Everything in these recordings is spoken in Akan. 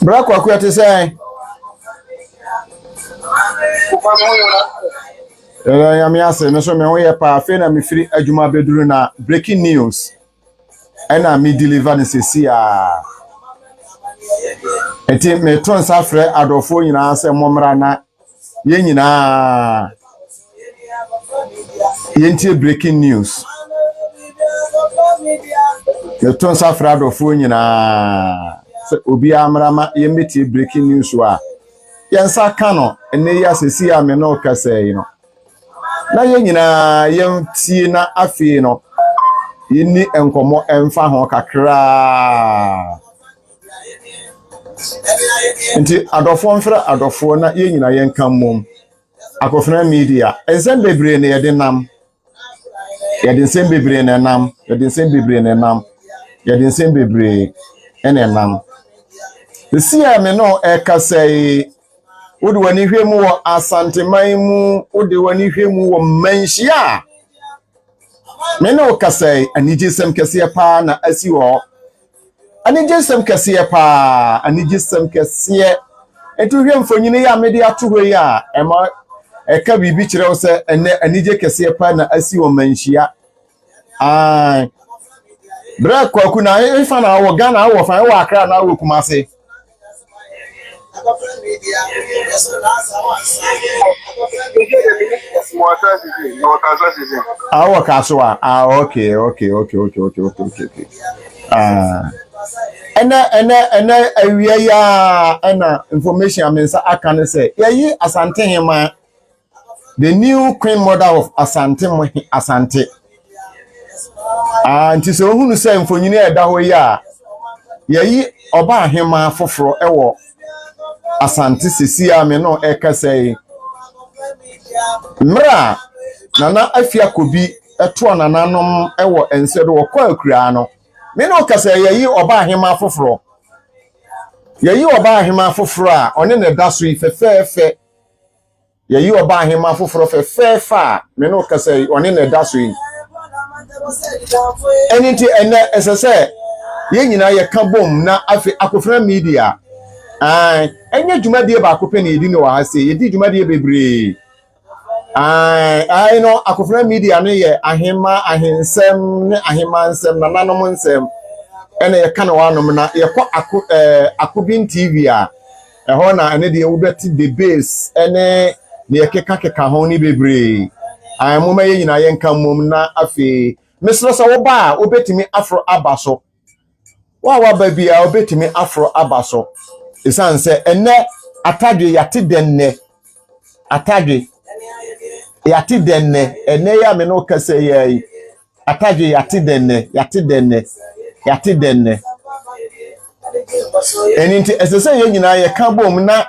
Bra kwa kuya te say ya mi ase me so me ho ye pa fe na me firi adwuma beduru na breaking news ena me deliver ne sesi a enti me ton safre adofo nyina se momra na ye nyina yenti breaking news me ton safre adofo nyina se obi amrama ye meti breaking news wa yensa kano ene ya sesi a me no kasai no na ye nyina yentie na afi no yini enkomo emfa ho kakra nti adofo mfra adofo na ye nyina yenka mom akofna media ensem bebre ne yede nam yede ensem bebre ne nam yede ensem bebre ne nam yede ensem bebre ene nam sia me no ekasai wode wani hwemu wo Asanteman mu wode wani hwemu wo manhia me no kasai anigisem kese pa na asi wo anigisem kese pa anigisem kese etu hwem fonyine ya mede ato ya ema eka bibi kire wo se ene anige kese pa na asi wo manhia ai bra kwaku na ifa na wo Ghana wo fa wo Accra na wo Kumase okay. And we are information I mean I say yeah Asantehema, the new queen mother of Asante. And so who say for you da ho ya yeah oba hema foforo ewo Asante sisia me no ekasai mra nana afia kobi eto nananom ewo ensedo wo kwa akura no me no kasai yayi oba hema foforo a one ne daso ifefefe yayi oba hema foforo fefefa me no kasai one ne daso yi eniti ene esese ye nyina ye ka bom na afi akofra media enye dwumadie ba akopɛ na edi no wa ha se edi dwumadie bebre no akofra media no ye ahema ahensem ne ahema nsem na nanom nsem ene ye ka na wanom na ye kɔ AKOBEN TV a ɛhɔ na ene de wobɛti the base ene ne ye keka ho ni bebre moma ye nyina ye nka mom na afi mesro so wo ba obetimi afro abaso wa ba bia obetimi afro abaso isan se ene atadwe yate denne ene ya me no kase yayi atadwe yate denne eninti esese ye nyina ye ka bom na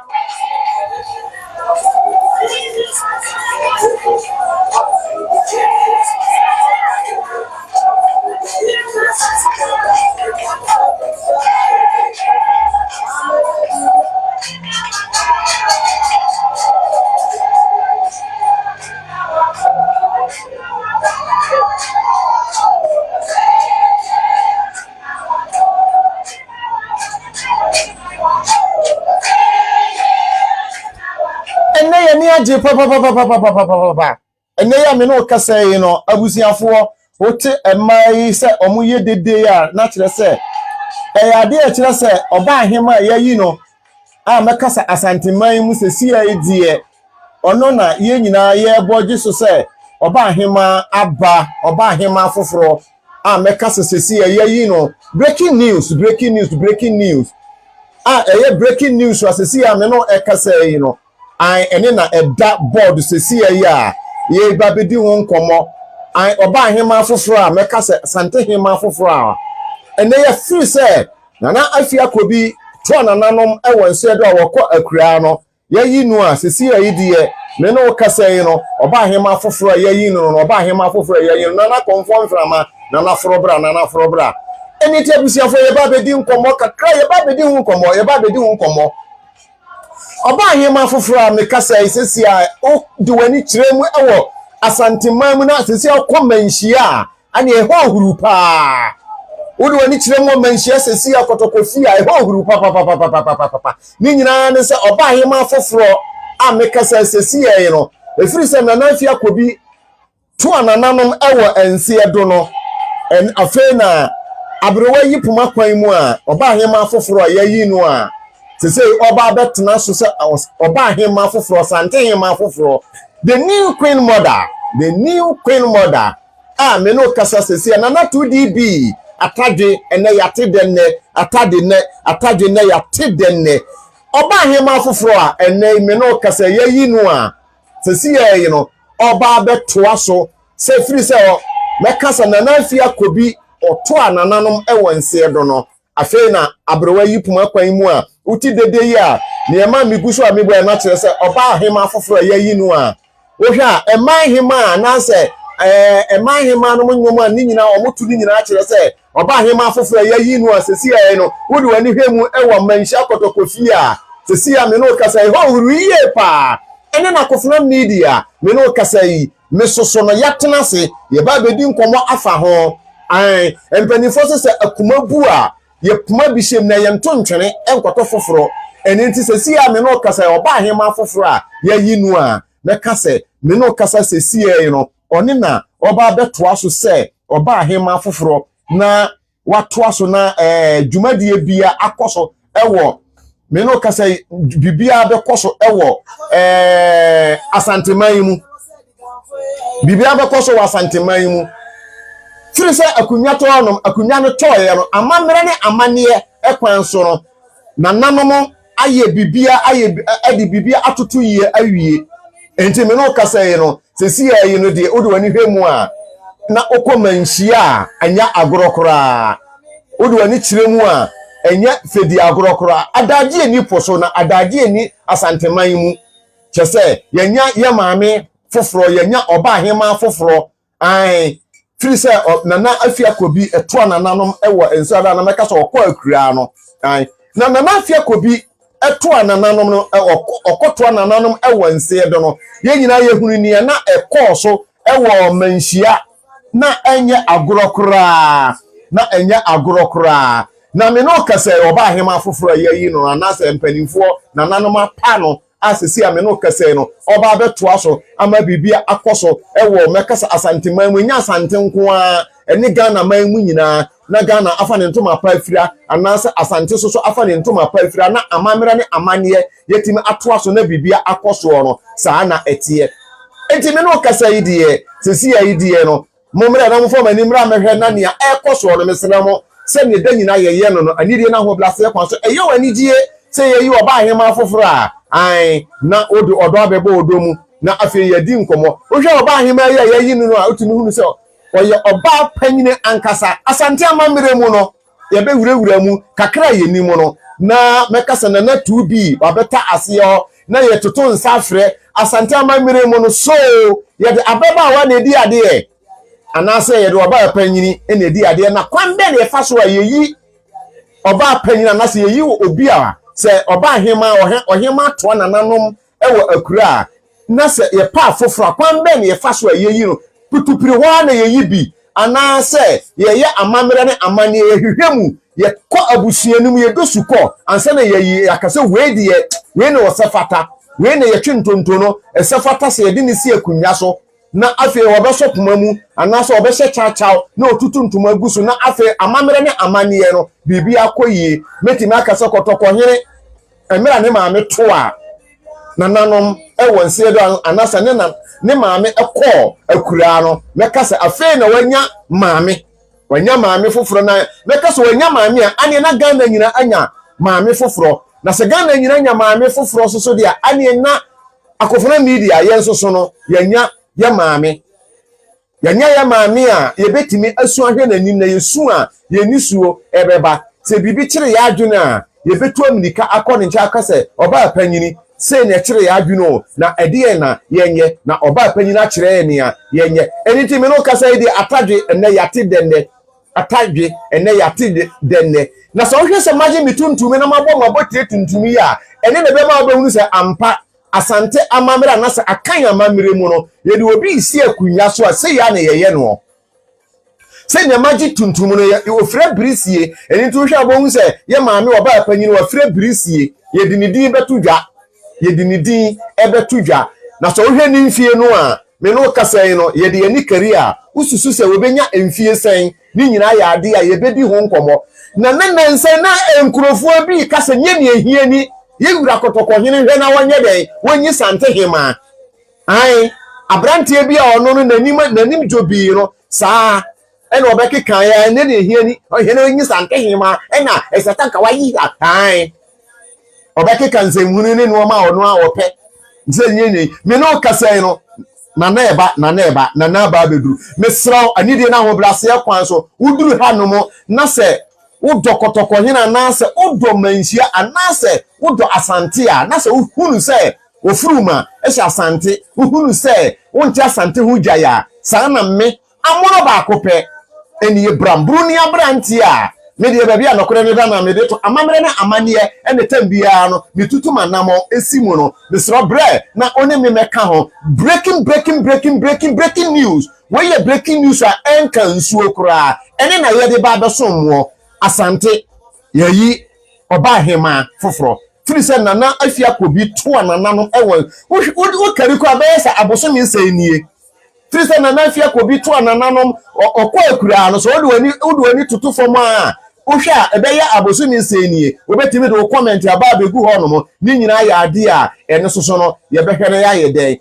aje papa ene ya me no kasa yi no abusiafo wote emai se omuye dede ya na kire se ade e kire se oba ahema yayi no a mekasa asanteman mu sesi aidie ono na ye nyina ye boje so se oba ahema aba oba ahema foforo a mekasa sesi yayi no breaking news breaking news asesi a me no ekasa yi no an ene na eda board sesi yayi a ye babedi ho nkomo an oba ahema foforo a mekasa Asantehema foforo a ene ye free say Nana AKOBEN to Nananom ewo nso do wokọ akura no yayi nu a sesi yayi die me no kasa yi no oba ahema foforo yayi nu no oba ahema foforo yayi no Nana conform frama Nana forobra eni tebusia fo ye ba bedi nkomo kakra ye ba bedi hu nkomo oba ahema foforo a me kasa yi sesi a o de wani kiremu ewo Asanteman mu na sesi akomanhia ani e ho huru pa Udu wani kiremu manhia sesi akotokofi a e ho huru pa ni nyina ne se oba ahema foforo a me kasa sesi ye no efiri se Nana AKOBEN to Nananom ewo ense do no en afena abrewa yi puma kwan mu a oba ahema foforo yayi nu a sese oba betena so se oba ahema foforo Asantehema foforo the new queen mother a me no kasa sese Nana 2DB atade ene yate denne atade ne yate denne oba ahema foforo a ene me no kasa yayi nu a sese yayi no oba betoa so se free se mekasa Nana AKOBEN oto Nananom ewo nse do no afei na abrewa yi puma kwan mu a uti dede yi a niema miguso a mebo na kire se oba ahema foforo yayi nu a wo hwa eman hema na se eman hema no nyom a ni nyina omotu ni nyina kire se oba ahema foforo yayi nu a sesi ya no wodi wani hwemu ewo manhia kotokofi a sesi ya me no kasa ho huru yiye pa ene na kofuna media me no kasa yi mesoso no yatena se ye ba bedi nkomo afa ho ai empanifo se akuma bu a ye puma bi shem na ye ntontwene enkoto foforo eni nti sesi ya me no kasa oba ahema foforo a yayi nu a me kasa me no kasa sesi ya no oni na oba betoa so se oba ahema foforo na watoa so na dwumadie bia akoso ewo me no kasa bibia bekoso ewo Asanteman mu bibia bekoso wa Asanteman mu firi se akunya to anom akunya no toye no amamre ne amane ekwan so no Nananom aye bibia aye edi bibia atoto yie awie enti me no kasa yi no sesi yi no de odi wani hwemu a na okomanhia anya agorokora odi wani kiremu a enya fedi agorokora adaje ni poso na adaje ni Asanteman mu chese yenya yemame foforo yenya oba ahema foforo ai firi se Nana AKOBEN eto Nananom ewo enso ada na meka so okọ akura no ai na Nana AKOBEN eto Nananom no okoto Nananom ewo ense do no ye nyina ye hunu ni na ekọ so ewo manhia na enye agorokra na me no kase oba ahema foforo yayi no anase mpanimfo Nananom apa no asesi ame no kase no oba betoa so ama bibia akoso ewo mekasa Asanteman mu nya asante nko a eni Ghana man mu nyina na Ghana afa ne ntoma pa afira anase asante so afa ne ntoma pa afira na amamere ne amane yetimi atoa so na bibia akoso no saa na etie enti me no kasa yidie sesi yidie no momre na mfo mani mra mehwe na nia ekoso no mesramo se ne da nyina yeye no anidie na ho blase kwan so eyo anidie se yeyi oba ahema foforo a ai na odo abebo odomu na afi yedi nkomo ohwe oba ahema yayi nu no a otumi hunu se oye oba panyine ankasa asante amamere mu no ye be wurewura mu kakra yeni mu no na mekasa na 2B wabeta aseyo na ye toto nsafre asante amamere mu no so ye de ababa wa na edi ade anase ye de oba panyini na edi ade na kwambe na ye faso a yeyi oba panyina na se yeyi obi a se oba ahema ohema to Nananom ewo akura na se ye pa foforo kwambe na ye faso a yeyi no putupiri ho na yeyi bi ana se ye amamere ne amane ehwehwemu ye ko abusuanum ye dosuko ansa na yeyi akase weedi ye we ne osefata we ne ye twintonto no esefata se ye de ne si akunya so na afi obeso kumamu anaso obehye chachaw na otutu ntuma gusu na afi amamere ne amaniye no bibi akoyie metimi akase kotoko hene emira ne maame to a nananom ewo nse do anasa ne maame ekọ akura no mekase afi na wanya maame foforo na mekase wanya maame a ane na Ghana nyina anya maame foforo na se Ghana nyina anya maame foforo so dia ane na akofona media yenso so no yanya ya maame a yebetimi asu ahwe nanim na yesu a yenisuo ebeba se bibi kire ya adwene a yebetu amnika akọ nche akase oba panyini se ne kire ya adwene na ede na yenye na oba panyini a kire ne a yenye eniti me no kasa ide atadwe enne yate denne na so hwe se maje mituntum na mabọ tuntum ya ene na be ma obehunu se ampa asante amamira na se akan amamire mu no ye de obi isi akunya so a se ya na ye no se nya maji tuntum no ye ofre brisie eni tu hwe abonu se ye maame oba apanyi no ofre brisie ye de ni din betudwa na so hwe ni mfie no a me no kasan no ye de ye ni career ususu se we benya mfie sen ni nyina ya ade a ye bedi ho nkomo na nananse na enkurofo bi kasa nye ne ehie ni yewura kotoko hene hwe na wanye den wonyi Asantehema ai abrante bi a ono no nanim jobi no saa ena obekeka ya ne ne hie ni hene wonyi Asantehema ena esetanka wayi ai obekeka nzemhunu ne no ma ono a wope nzenye ne me no kasa no nana aba beduru mesraw anide na ho blase kwan so uduru hanom na se udo kotoko hina anase udo manhia anase udo asante a na se uhunu se ofuruma ehye asante uhunu se wonti asante hu jaya saa na me amono ba akopɛ eniye brambru ni abranti a me de baabi anokore ne da na me de to amamere na amaniye ene tambia no mitutu manamo esimu no mesro bre na oni me meka ho breaking news we ye breaking news a enka nsuo kura ene na ye de ba besommo asante yayi Obahema foforo firise nana afia kobi to anana no ewo wo kariko abesa abosomi nsanie firise nana afia kobi to anana no okwa akura no so wo de wani tutu fom a ohwa ebeya abosomi nsanie obetimi de comment aba begu ho no mo ni nyina ya ade a ene soso no ye behwere ya ye den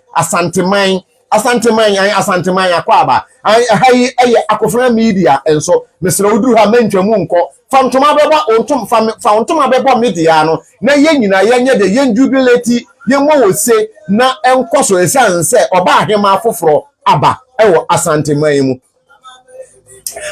Asanteman akwaba hayi eye akofra media enso mesra uduru ha mentwamu nko famtoma bebo famtoma bebo media no na ye nyina ye nye de ye jubilate ye mo wose na enkoso esanse Obahema afoforo aba ewo Asanteman mu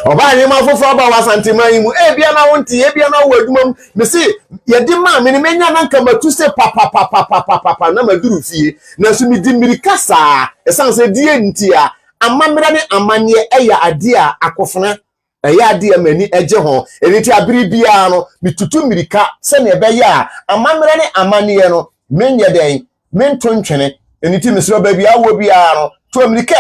Obahema afoforo aba Asanteman mu bia na wonti bia na wo adwuma mesi ye di ma me menya na nka matu se papa na maduru fie na so mi di mirika saa esanse die ntia amamira ne amanye eya ade a akofona eya ade amani eje ho eniti abiri bia no mitutu mirika se ne ebeya amamira ne amanye no menye den mentontwene eniti mesro ba bia wo bia no to mirika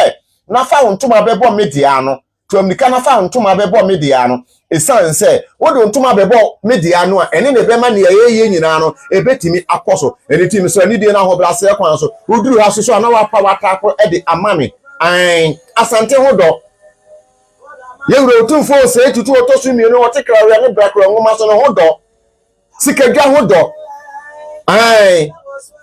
na fa wontoma bebo media no to mirika na fa wontoma bebo media no esanse wo de wontoma bebo media no a ene ne bema ne ye nyina no ebetimi akoso eniti mesro ni de na ho blase kwan so oduru ha so na wa pa wata ede amame ai asante hodo yewure Otumfuo Osei Tutu II mienu wotekra ria ne brakro ngoma so no hodo sikadwa hodo ai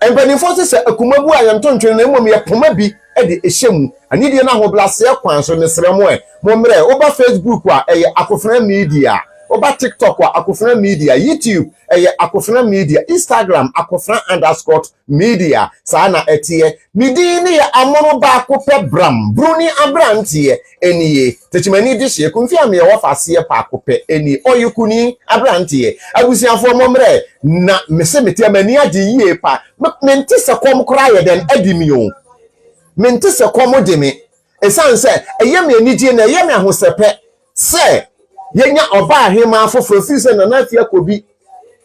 empanifo se akumabu ayamtontwe na emom ye poma bi ede ehyemu anidie na ho blase kwan so ne sremo mo mre oba Facebook a eye akofra media oba TikTok a akofra media YouTube eye akofra media Instagram akofra_media sana etie midini ya amono ba akopɛ bram bruni abrantie eniye techimani dihye kumfia me wo fase pa akopɛ eni oyukuni abrantie abusiafo momre na mese metia mani age yie pa mente se kom kora ye den adimi o mente se kom de me esanse eye me anigye na eye me ahosepe se yenya Obahema afoforo firise na nafia kobi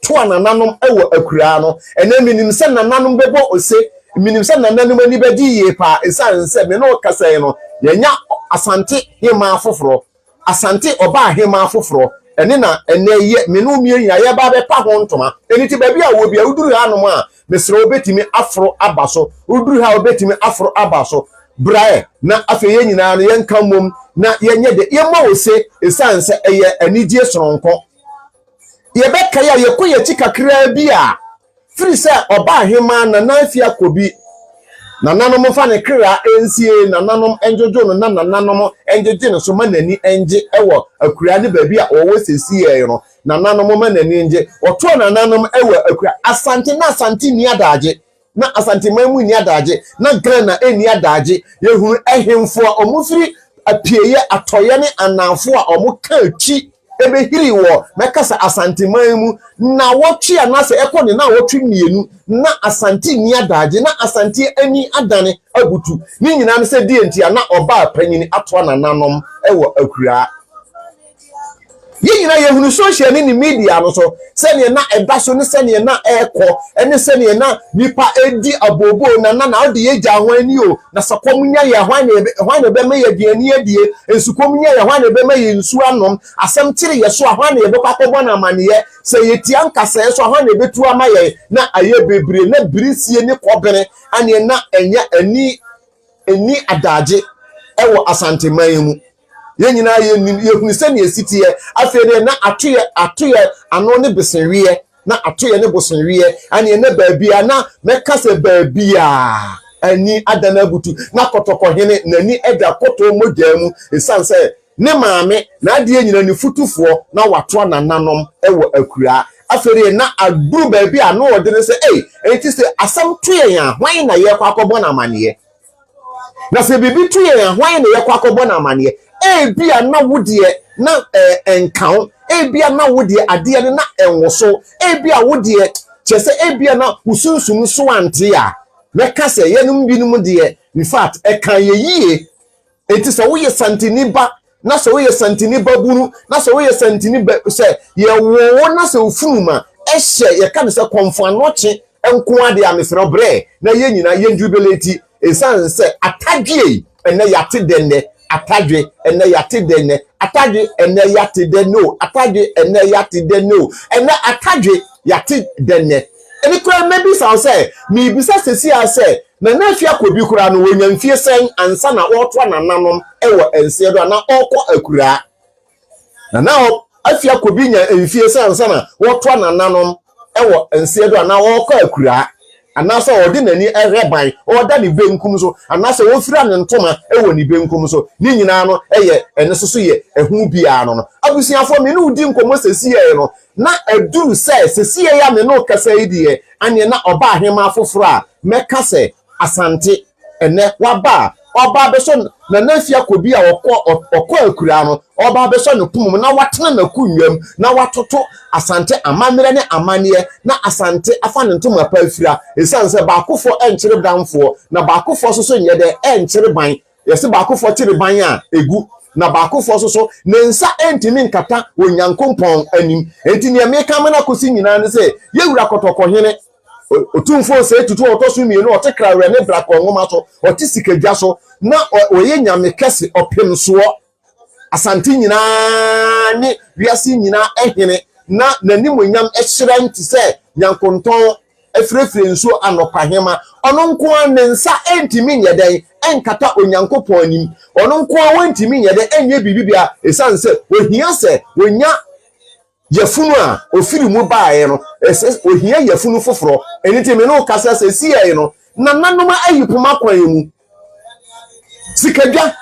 to anananom ewo akura no ene minim se nananom bebo ose minim se nananom ani bedi ye pa esanse me no kasa no yenya Asantehema afoforo Asante Obahema afoforo ene na ene ye me no mie ya ye ba be pa ho ntoma eni ti ba bia wo bia uduru hanom a mesre obetimi aforo abaso uduru ha obetimi aforo abaso brae na afe ye nyina no yenka mom na yenye de yema wo se esanse eye anigye soronko ye beka ya yekoye chikakra bi a firi se oba ahema na nafia kobi nananom fa ne kra ensie nananom enjojo no na nananom enjeje no so manani enje ewo akura ne baabi a owo sesie no nananom manani enje oto nananom ewo akura asante na asante ni adaje na Asanteman mu ni adaje na Ghana eni adaje yehunu ehemfo a omufiri apieye atoye ne anafo a omuka achi ebehiri wo mekasa Asanteman mu na wotwe anase ekone na wotwe mienu na asante ni adaje na asante ani adane abutu ni nyina ne se die ntia na oba panyini ato nananom ewo akura yina yehunu social ni media no so sene na ebaso ne sene na eko ene sene na nipa edi abobo na odi yeja hwan ni o na sakomunya ye hwan be me ye diani adie ensukomunya ye hwan be me ye nsu anom asem tire ye so hwan ye be kwakobo na amane se yetia nkasa so hwan ye betu ama ye na aye bebre na birisie ni kobere ane na enya ani adaje ewo Asanteman mu yenyina yehunu se ne esitiye afede na atoye ano ne besenwie na atoye ne bosenwie ane ne baabia na mekase baabia ani adana butu na kotokohene nani eda koto mojamu esanse ne maame na ade yenyina ne futufo na wato nananom ewo akura afede na aduru baabia no ode ne se enti se asam toye ya hwan na ye kwakobo na amane na se bibi toye ya hwan na ye kwakobo na amane ebia na wodie na enkan ebia na wodie ade ne na enwoso ebia wodie chese ebia na usunsun so ante a meka se yenum binum de in fact ekan yeyie enti se wo ye santini ba na se wo ye santini babunu na se wo ye santini ba se ye wo na se ofunuma ehye ye ka se konfo anoche enko ade amefro bre na ye nyina ye jubilate esan se atadwe ene yate denne atadwe ene yate denne atadwe ene yate denno atadwe ene yate denno ene atadwe yate denne eni kura maybe say say mi bisa sesi ase na nafia kobi kura no wonyamfie sen ansa na woto nananom ewo ense do na okọ akura na afia kobi nya enfie sen ansa na woto nananom ewo ense do na okọ akura anasa odi nani ereban oda ni benkum so anasa wofira ne ntoma ewo ni benkum so ni nyina no eye ene so ye ehu bia no abusiafo me no udi nkomo sesiye no na eduru se sesiye ya me no kasa idie anye na oba ahema afoforo a meka se asante ene waba oba beso na nafia kobi a okọ akura no oba beso ne pum na watena na kunwam na watoto asante amamere ne amane na asante afa ne ntoma pa afira esanse baakofo enkyere damfo na baakofo so nyede enkyere ban yesi baakofo kyere ban a egu na baakofo so nensa entimi nkata onyankompon anim entini emeka mana kosi nyina ne se yewura kotokohene Otumfuo Osei Tutu II mienu otekra we ne brako ngoma so otisikagya so na oye nyame kese opem so asante nyina ni wiase nyina ehene na nanimonyam ehyira nti se nyankonton efrefre nso anopahema ono nko anensa entimi nyeden enkata onyankopon anim ono nko wantimi nyeden enye bibibia esanse ohia se wonya yefunu a ofiri mu baaye no ohia yefunu foforo enitime no kasa se siye no nananoma ayipoma kwan mu sikadwa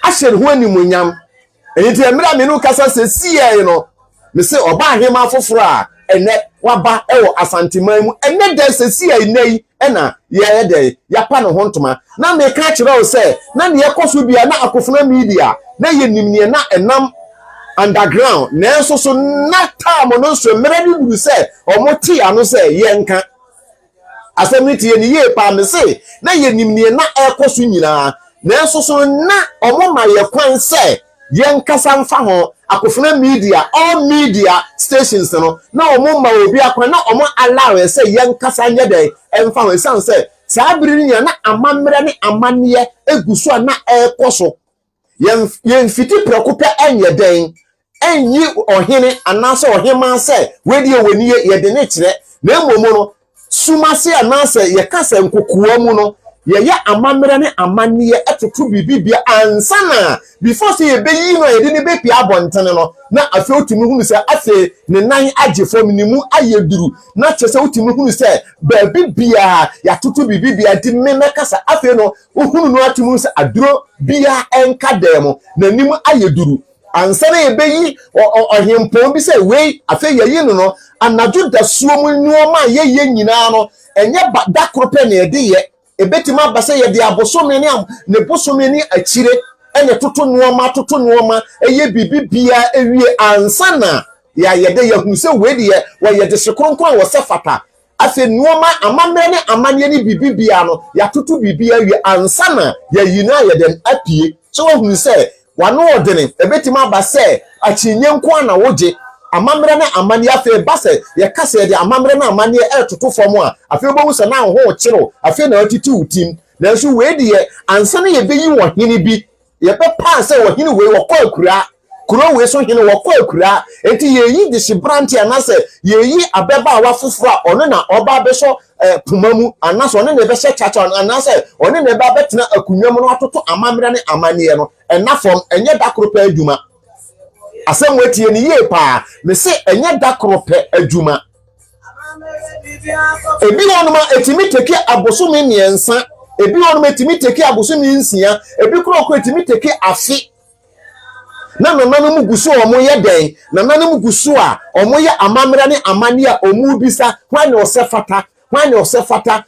ahyer ho animonyam enitime mira me no kasa se siye no me se oba ahema foforo a ene waba ewo Asanteman mu ene de se siye nei ena ye de yapa no hontoma na me ka kire o se na ne yekoso bia na akofuna media na ye nimnie na enam underground na so na time no so mere ni buru se omoti ano se yenka asemiti ye ni ye pa me se na ye nimnie na ekoso nyina na so na omoma ye kwan se yenka samfa ho akofuna media all media stations no na omoma obi akwan na omo allow se yenka sanye de emfa ho san se sabiri nya na amamre ne amane eguso na ekoso yen fiti prekope enye den enyi ohene anase ohema se wedi ewani ye de ne kire na emomo no sumase anase ye kasa nkokuwa mu no ye ya amamre ne amane etoto bibibia ansana before say ye beyi no ye de ne be pia abontene no na afi otumi hunu say afi ne nan agefo minimu ayeduru na chese otumi hunu say ba bibia ya toto bibibia di memekasa afi no hunu no atumi say aduro bia enka demo na nimu ayeduru ansana ye beyi ohempo bi say we afi ye no anadwo da suomu nuoma ye nyina no enye dakrope na ye de ye ebetima basa ye de abosome ne bosome ni akire ene toto nuoma eye bibibia ewie ansana ya ye de ye hu se we de ye wo ye de sekronkron wo se fata afi nuoma amamre ne amanye ni bibibia no ya toto bibia ewie ansana ya yina ye de apie so wo hu se wano odene ebetima basa achinye nko na woje amamre na amane afi base ye kase de amamre na amane etoto fom a afi bowu se na ho kiro afi na otiti utim na so we de ye ansana ye beyi wo hene bi ye pe pa se wo hene we wo kwa akura kuro we so hene wo kwa akura enti ye yi de shibranti anase ye yi abeba awa foforo a ono na oba be so pumamu anase ono na be she chacha anase ono na be abetena akunwam no atoto amamre ne amane no enafom enye dakropa adwuma asem wetie ni ye pa me se enye dakrope adwuma ebi wonuma etimi teke abosome miensa ebi wonuma etimi teke abosome nsia ebi kroko etimi teke afi na nananom guso omo ye den nananom guso a omo ye amamra ne amane a omu bisa hwan ne osefata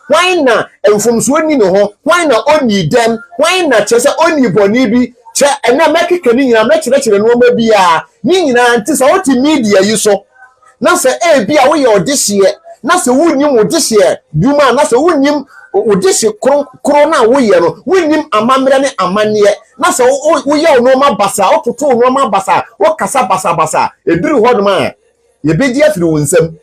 hwan na emfomso ni ne ho hwan na oni dem hwan na chese oni boni bi che ena mekeke ni nyina mekire no ma bia ni nyina nti sa woti media yi so na se bia wo ye odihye na se wunnim odihye dwuma na se wunnim odihye kro na wo ye no wunnim amamre ne amane na se wo ye no ma basa ototo no ma basa wo kasa basa eduru hodom a ye bedi afiri wonsam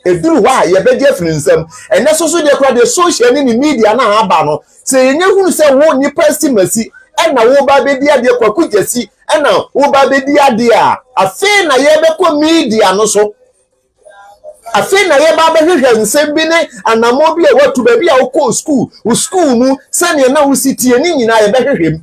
eduru wa ye bedi afiri nsam ene so de kra de social ni media na aba no se yenye hunu se wo nipa estimasi ena wo ba bedi ade kwaku jesi ena wo ba bedi ade a afi na ye beko media no so afi na ye ba behwehwe nsem bi ne anamo bi a watu ba bi a wo school mu sane na wo sitie ni nyina ye behwehwem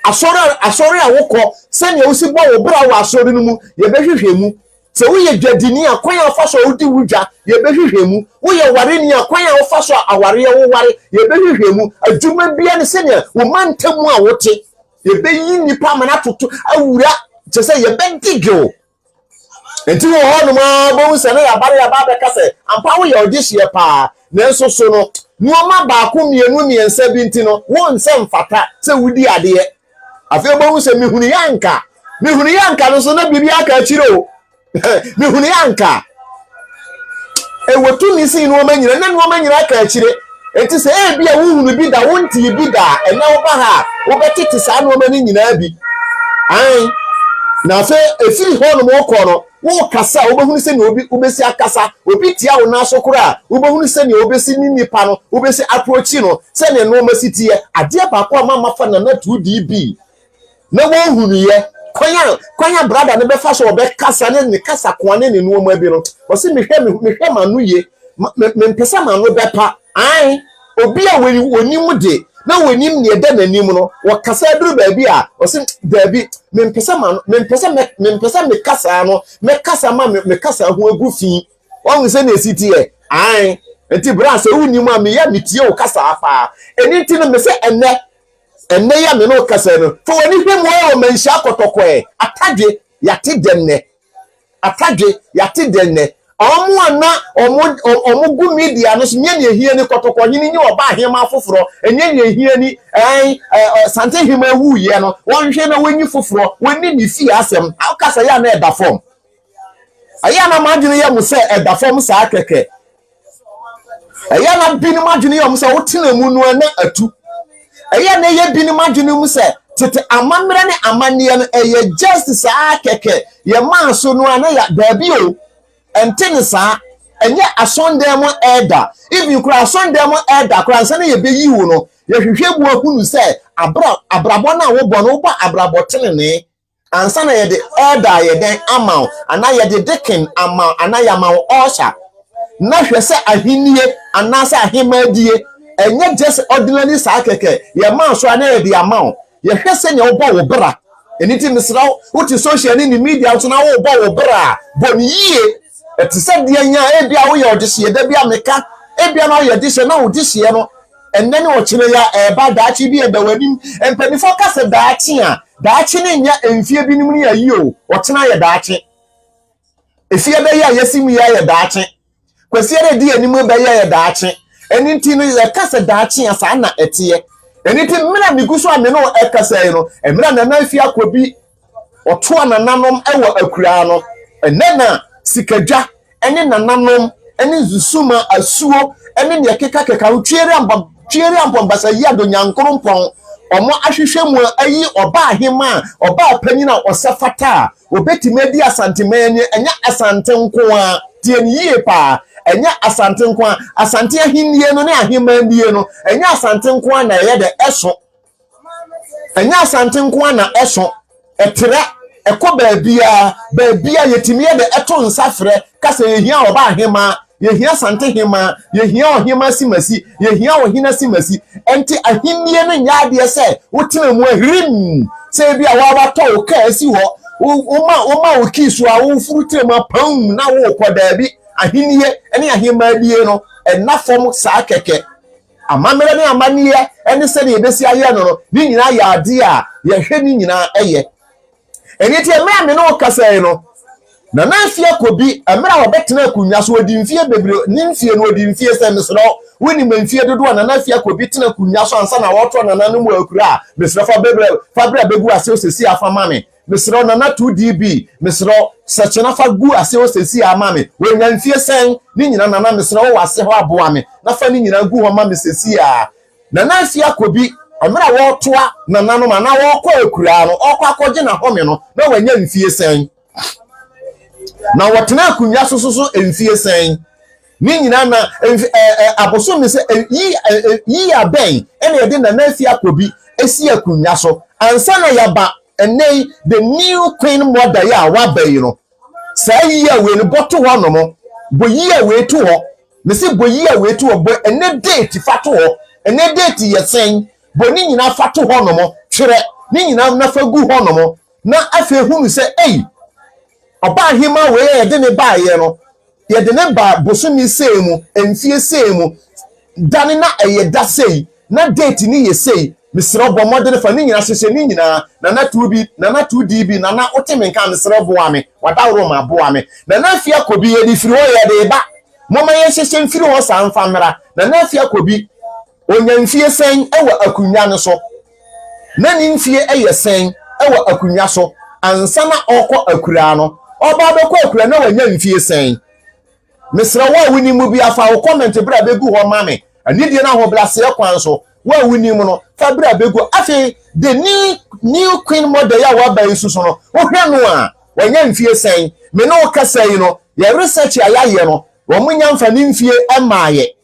asori a wokọ sane wo si bo wo bra wo asori no mu ye behwehwe mu se wo ye dwadini a kwan a fa so wo di wudwa ye behwehwe mu wo ye ware ni a kwan a wo fa so aware ye wo ware ye behwehwe mu adwuma bia ne sane wo mantamu a wote ye beyi nipa mana toto awura je se ye bedigyo enti wo ho no ma bo se na ya ba be kase ampa wo ye odihye pa na enso so no nuoma ba ko mienu miensa bi nti no wo nse mfata se wudi ade ye afi bo se mihunu yanka no so na bibi aka chiro mihunu yanka wotu ni si nuoma nyina na nuoma nyina aka chire enti se bia wo hunu bi da wonti bi da ena wo ba ha wo betiti sa nuoma ni nyina bi ai na fe efiri ho no mo ko no wo kasa wo behunu se ni obi obesi akasa obi tia wo na so kura wo behunu se ni obesi ni nipa no obesi approach no se ni nuoma sitie ade ba ko ma fa na 2db na wo hunu ye kwanya brother ne be fa so be kasa ne kasa kwane ne nuoma bi no wo se mehwe manu ye mempesa manu be pa ai obi a wonim de na wonim ne eda nanim no wo kasa duru ba bi a wo se dabi mempesa me kasa no me kasa ma me kasa ho agu fi wo se na esitie ai enti bra se wonim a me ya metie wo kasa apa eni nti no me se enne ya me no kasa no fo wani hwem wo manhia kotokwe atadwe yate denne omo ana omo gu media no so nye ne hie ni kotokwa nyini nyi oba ahema foforo enye ne hie ni Asantehema wu ye no wonhwe na wanyi foforo woni ni fi asem akasa ya na eda form aya na madwene ya mu se eda form sa akeke aya na bini madwene ya mu se wotena mu no na atu aya na ye bini madwene mu se tete amamre ne amane no eye justice akeke ye manso no ana ya dabi o entene sa enye asondemo elder if you kura asondemo elder kura nsa na ye beyi wo no ye hwehwe bu ahunu se abrabo na wo bo no bo abrabo tenene ansa na ye de elder ye den amount ana ye de deacon amount ana ya ma osha na hwe se ahenie ana se ahemadie enye just ordinary saa keke ye man so na ye dia ma ye hwese ne obo wo bra eniti misra wo social ni media so na wo obo wo bra boni yie eti se dia nya e bia wo ye odise da bia meka e bia na wo ye dise na wo dise no enne ne wo kire ya ba daachi bi e ba wanim empani focus daachi a daachi ne nya emfie bi nim ne ayi o wo tena ye daachi efie be ya yesim ya daachi kwesiere di animu be ya daachi eniti no ye kasa daachi asa na etie eniti mena miguso ame no ekasa yi no emra na nafia akobi oto Nananom ewo akura no enena sikadwa ene Nananom ene zusuma asuo ene ne keka utwere ambambasa yi adonyankrompon omo ahwehwemu ayi oba ahema oba panyina osafata obetimedi Asanteman enya asante nko a tie ni yie pa enya asante nko a Asantehene no ne ahema nie no enya asante nko a na ye de eso enya asante nko a na eso etre baabia yetimi ye de eto nsafre kasa yehia oba ahema yehia Asantehema yehia ohema simasi yehia ohina simasi enti ahimie no nyaade se wotena mu ahrim se bia wa to ka si ho uma okisu a wo furutire ma pam na wo koda bi ahimie ene ahema die no enafom saa keke amamere ne amanie ene se ne yebesi aye no ni nyina ya ade a yehwe ni nyina eye eni tie me no kasa no na nafia kobi emra obetena akunya so odi mfie bebre ni mfie no odi mfie se mesro woni mfie dodo na nafia kobi tena akunya so ansa na woto Nananom akura mesro fa bebre begu ase osesi afama me mesro na 2db mesro sechena fa gu ase osesi amame wonya mfie sen ni nyina na mesro wo ase ho aboa me na fa ni nyina gu ho ma mesesi a na nafia kobi emra woto Nananom na wokọ akura no okọ akoje na home no na wanya mfie sen na watena akunya soso emfie sen ni nyina na aboso mi se yi aben ene yede na nafia akobi esi akunya so ansa na yaba ene the new queen mother ya wa bayi no sa yi awe no boto ho no mo bo yi awe to ho me se bo yi awe to ho bo ene date fa to ho ene date ye sen bo ni nyina fa to ho no mo twere ni nyina na fa gu ho no mo na afa hunu se oba hima we ye de ne ba ye no ye de ne ba bosumi semu emfie semu dane na eye da sei na date ni ye sei misro bo modern fa ni nyina hye ni nyina na 2db na oteme nka misro bo ame wada ro ma bo ame na nafia akobi ye di firi ho ye de ba moma ye hye mfiri ho sa mfamra na nafia akobi onya mfie sen ewa akunya no so na ni mfie eye sen ewa akunya so ansa na okọ akura no oba be kwa akura na wanya mfie sen mesra wa wuni mu bi afa wo comment bra begu ho mame anidie na ho blase kwan so wa wuni mu no fa bra begu afi the new queen mother ya wa ba yesu so no wo hwe no a wanya mfie sen me no kasa yi no ye research ayaye no wo munya mfa ni mfie emaye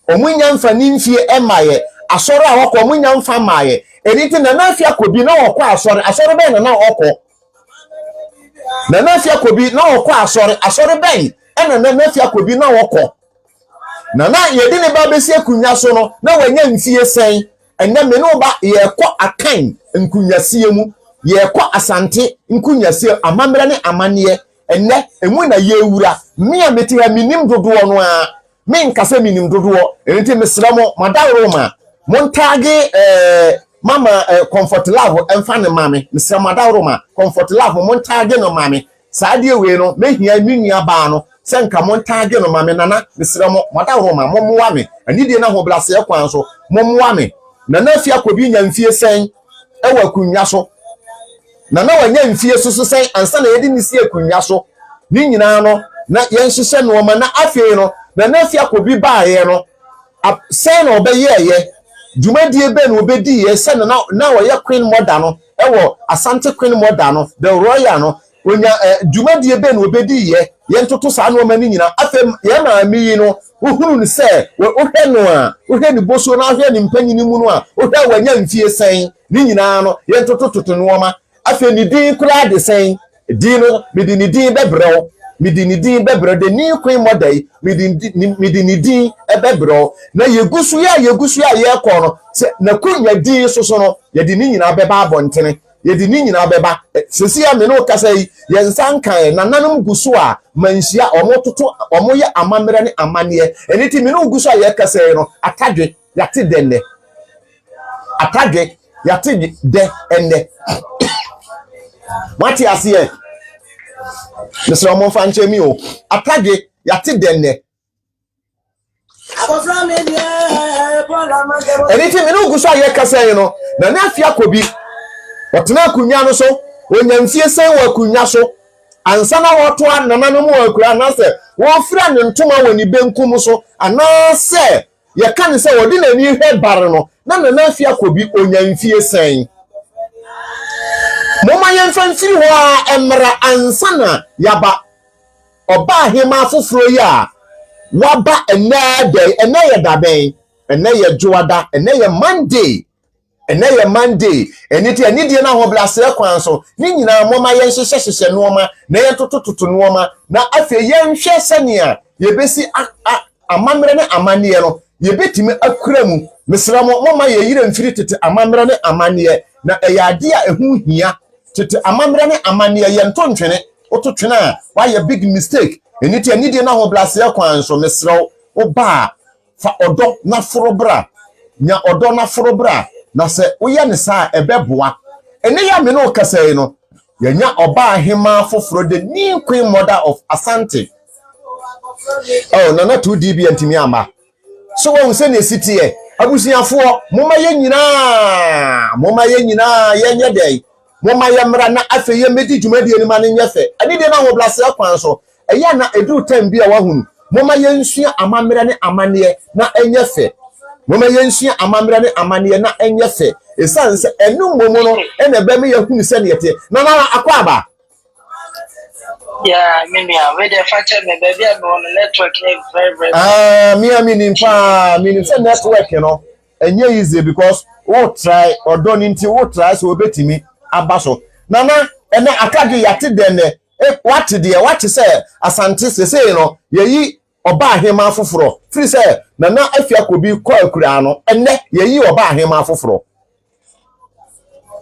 omunya mfa ni mfie emaye asoro a wokọ munya mfa maye editi na nafia akobi na wokọ asoro be na okọ na nafia akobi na wokọ asoro be ena na nafia akobi na wokọ na yedi ne ba besi akunya so no na wanya mfie sen enya me no ba ye kọ akan nkunyasie mu ye kọ asante nkunyasie amamre ne amane enne emu na ye wura me a meti ha minim dodo no a me nkasa minim dodo enti mesramo madawro ma montage mama comfort love emfa ne mame mesramo madawro ma comfort love montage no mame saade we no mehia minua ba no senka montage no mame nana mesramo madawro ma momwa me anidie na ho blase kwan so momwa me nana fi akobi nya mfie sen ewa kunya so nana wanya mfie so sen ansa na yedi nisi akunya so ni nyina no na yenhyehyɛ no ma na afei no nana fi akobi baaye no sen na obeyeye dwumadie be na obedi ye sen na oye queen mother no ewo Asante queen mother no the royal no onya dwumadie be na obedi ye yentoto saa no ma ni nyina afei ye ma mi no uhuru ni se wohwe no a wohwe ni boso na ahwe ni mpanyini mu no a wohwe wanya mfie sen ni nyina no yentoto toto no ma afei ni din kura de sen din no me di ni din be brew midinidin bebro de ni queen modai midinidin ebebro na yegusu ya ye ko se na kunya din so no ye di ni nyina beba abontene ye di ni nyina beba sesi ya me no kasa yi ye nsan kan nananom gusu a manhia omototo omoye amamere ne amane eniti me no gusu a ye kasa yi no atadwe yate denne atadwe yate de enne mati asiye Mr. Omonfanche mi o atadwe yate denne eniti me no gusu a ye kasa yi no na na afia kobi otena kunya no so onyamfie sen wa kunya so ansana woto anananom wa kura na se wo fra ne ntoma woni benkum so ana se ye kan se wodi na ni hwe bare no na na afia kobi onyamfie sen moma yemfanfiri ho a emra ansana yaba oba hema foforo ya waba enade eneye daben eneye juada eneye Monday eneye Monday eniti enidie na ho blase kwan so ni nyina moma yenhyehyehye nooma na yentotototo nooma na afi yenhwe senia yebesi amamre ne amane no yebetimi akura mu mesramo moma yeyire mfiri tete amamre ne amane na eyade a ehu hia tete amamre ne amane yentontwene ototwene a why a big mistake eniti enidie na ho blase kwan so mesrawo oba fa odo na forobra nya odo na forobra na se uye ne sa ebeboa ene ya me no kasai no yanya oba ahema foforo de ni queen mother of Asante oh nana 2db antimi ama so won se ne city e abusiafo moma ye nyina yenye dei moma ye mra na afe ye medi dwumadi ni ma ne nyefe ani de na ho blase akwan so eya na edu time bia wahunu moma ye nsua amamre ne amane na enyefe moma yenhia amamre ne amane na enyefe esanse enu momo no ene be me yahunu se ne yete na akwaba yeah minia we dey factor me baby am on network very me say network no enye easy because we try odon nti we try so obetimi abaso nana ene akage yate denne what say asante sese no yeyi oba ahema foforo free say nana afia kobi ko akura no enne yeyi oba ahema foforo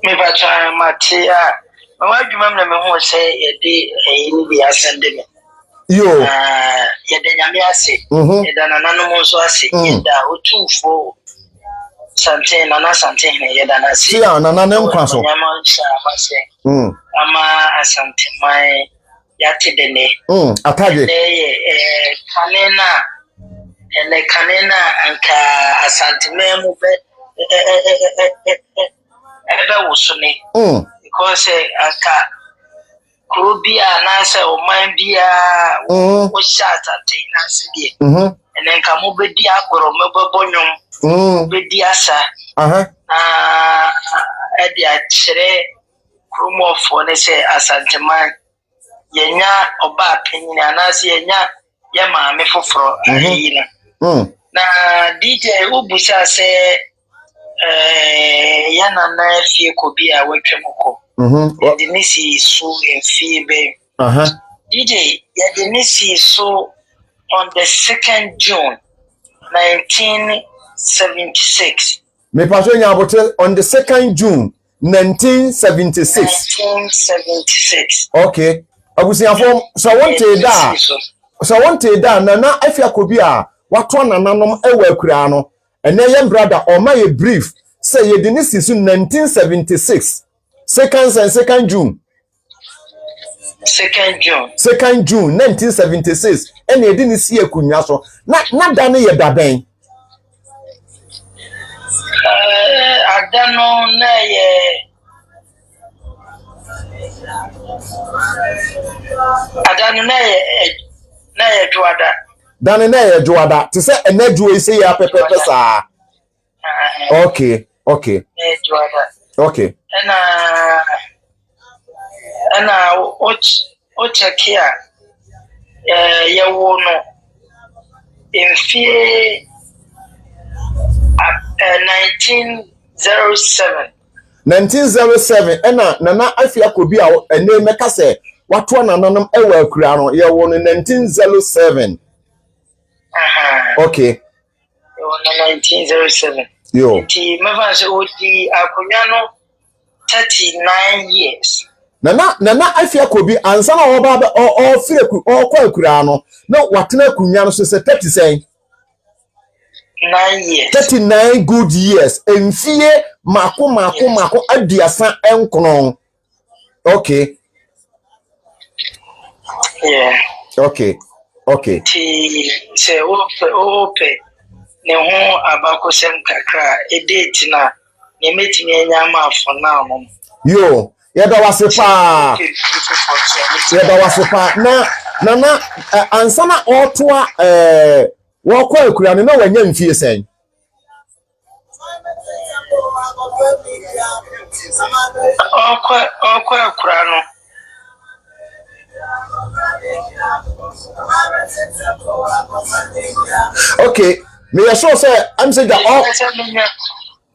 me ba cha matia mama dwuma na me ho say yede ni bi asende me yo yede nyame ase yede nananom so ase yede Otumfuo Asantehene yede na ase si nananem kwa so nyama sha ase ama Asanteman yate dene atage kanena anka Asanteman mu be ebe wosone because anka kurubia na se o man bia o sha Asante na se die ene nka mo bedi agoro mebobonyom bedi asa edi a chere krumofo ne se Asanteman yenya oba penyin anase yenya ya maame foforo ayi na DJ ubusa se ya nana fie kobi a wetwemko denisi so enfie be DJ ya denisi so on the 2nd June 1976 me paso nya abote on the 2nd June 1976 okay abusiafo so wonte da nana afia kobi a wato nananom ewa akura no ene ye brother o ma ye brief say ye dinisi so 1976 2nd June 2nd June 1976 ene ye dinisi akunya so na da ne ye daben adano na ye juada dane na ye juada ti se eneju ise ya pepepe sa okay juada okay ana o chekia ye wono enfie 1907 ena nana afia kobi a ene meka se watoa nananom ewa akura no ye wo no 1907 okay 1907 yo ti mefa se odi akonya no 39 years nana afia kobi ansa na oba o fire ku o kwa akura no na watena akunya no so se 30 9 years 39 good years emfie mako aduasa enkono okay yeah okay ti se ope ne ho abakosem kakra e date na ne metimi anya ma for now no yo yeda wasepa na ansana otoa wo kwa akura no na wanya mfie sen okwa akura no okay me sure say am say that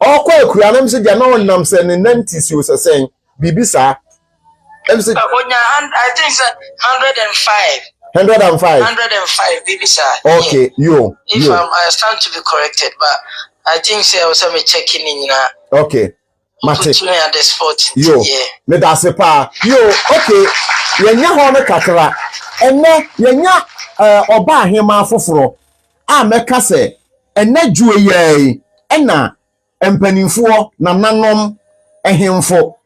all kwa akura no am say that na nam say ne 90s you say bibisa am say I think 105 bibisa okay yo I stand to be corrected but I think say also me checking in na okay mate at the spot yo me da se pa yo okay yenya ho no kakra enne yenya oba ahema foforo a meka se enne juwe ye ena empanimfo na nanom ehemfo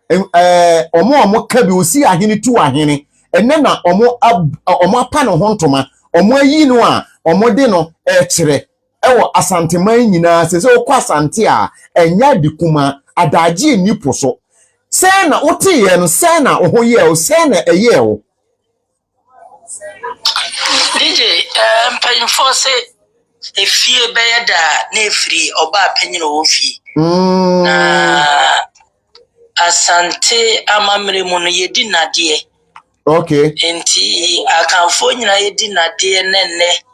omo kabi osi ahene tu ahene enne na omo apa no hontoma omo ayi no a omo de no kire ewo Asanteman nyina se okwa asante a enya dikuma adaji nipo so se na wote ye no se na ohoye o se na eye o DJ mpanyimfo se efie beyeda na efiri oba panyin o fi na asante amamre mu no yedi nade okay enti akanfo nyina yedi nade nenne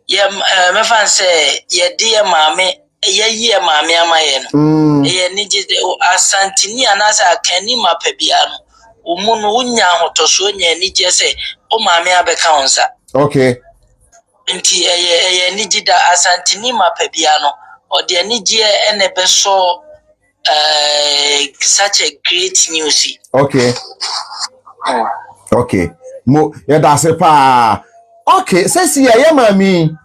ye mefa se yedi ye maame ye maame amaye no ye ni jide asantini anasa akani mapabia no umu no unya hotoso nya ni je se o maame abeka onsa okay nti ye ni jida asantini mapabia no o de ni je ene beso such a great news okay mo ya da se pa okay sesi ya mami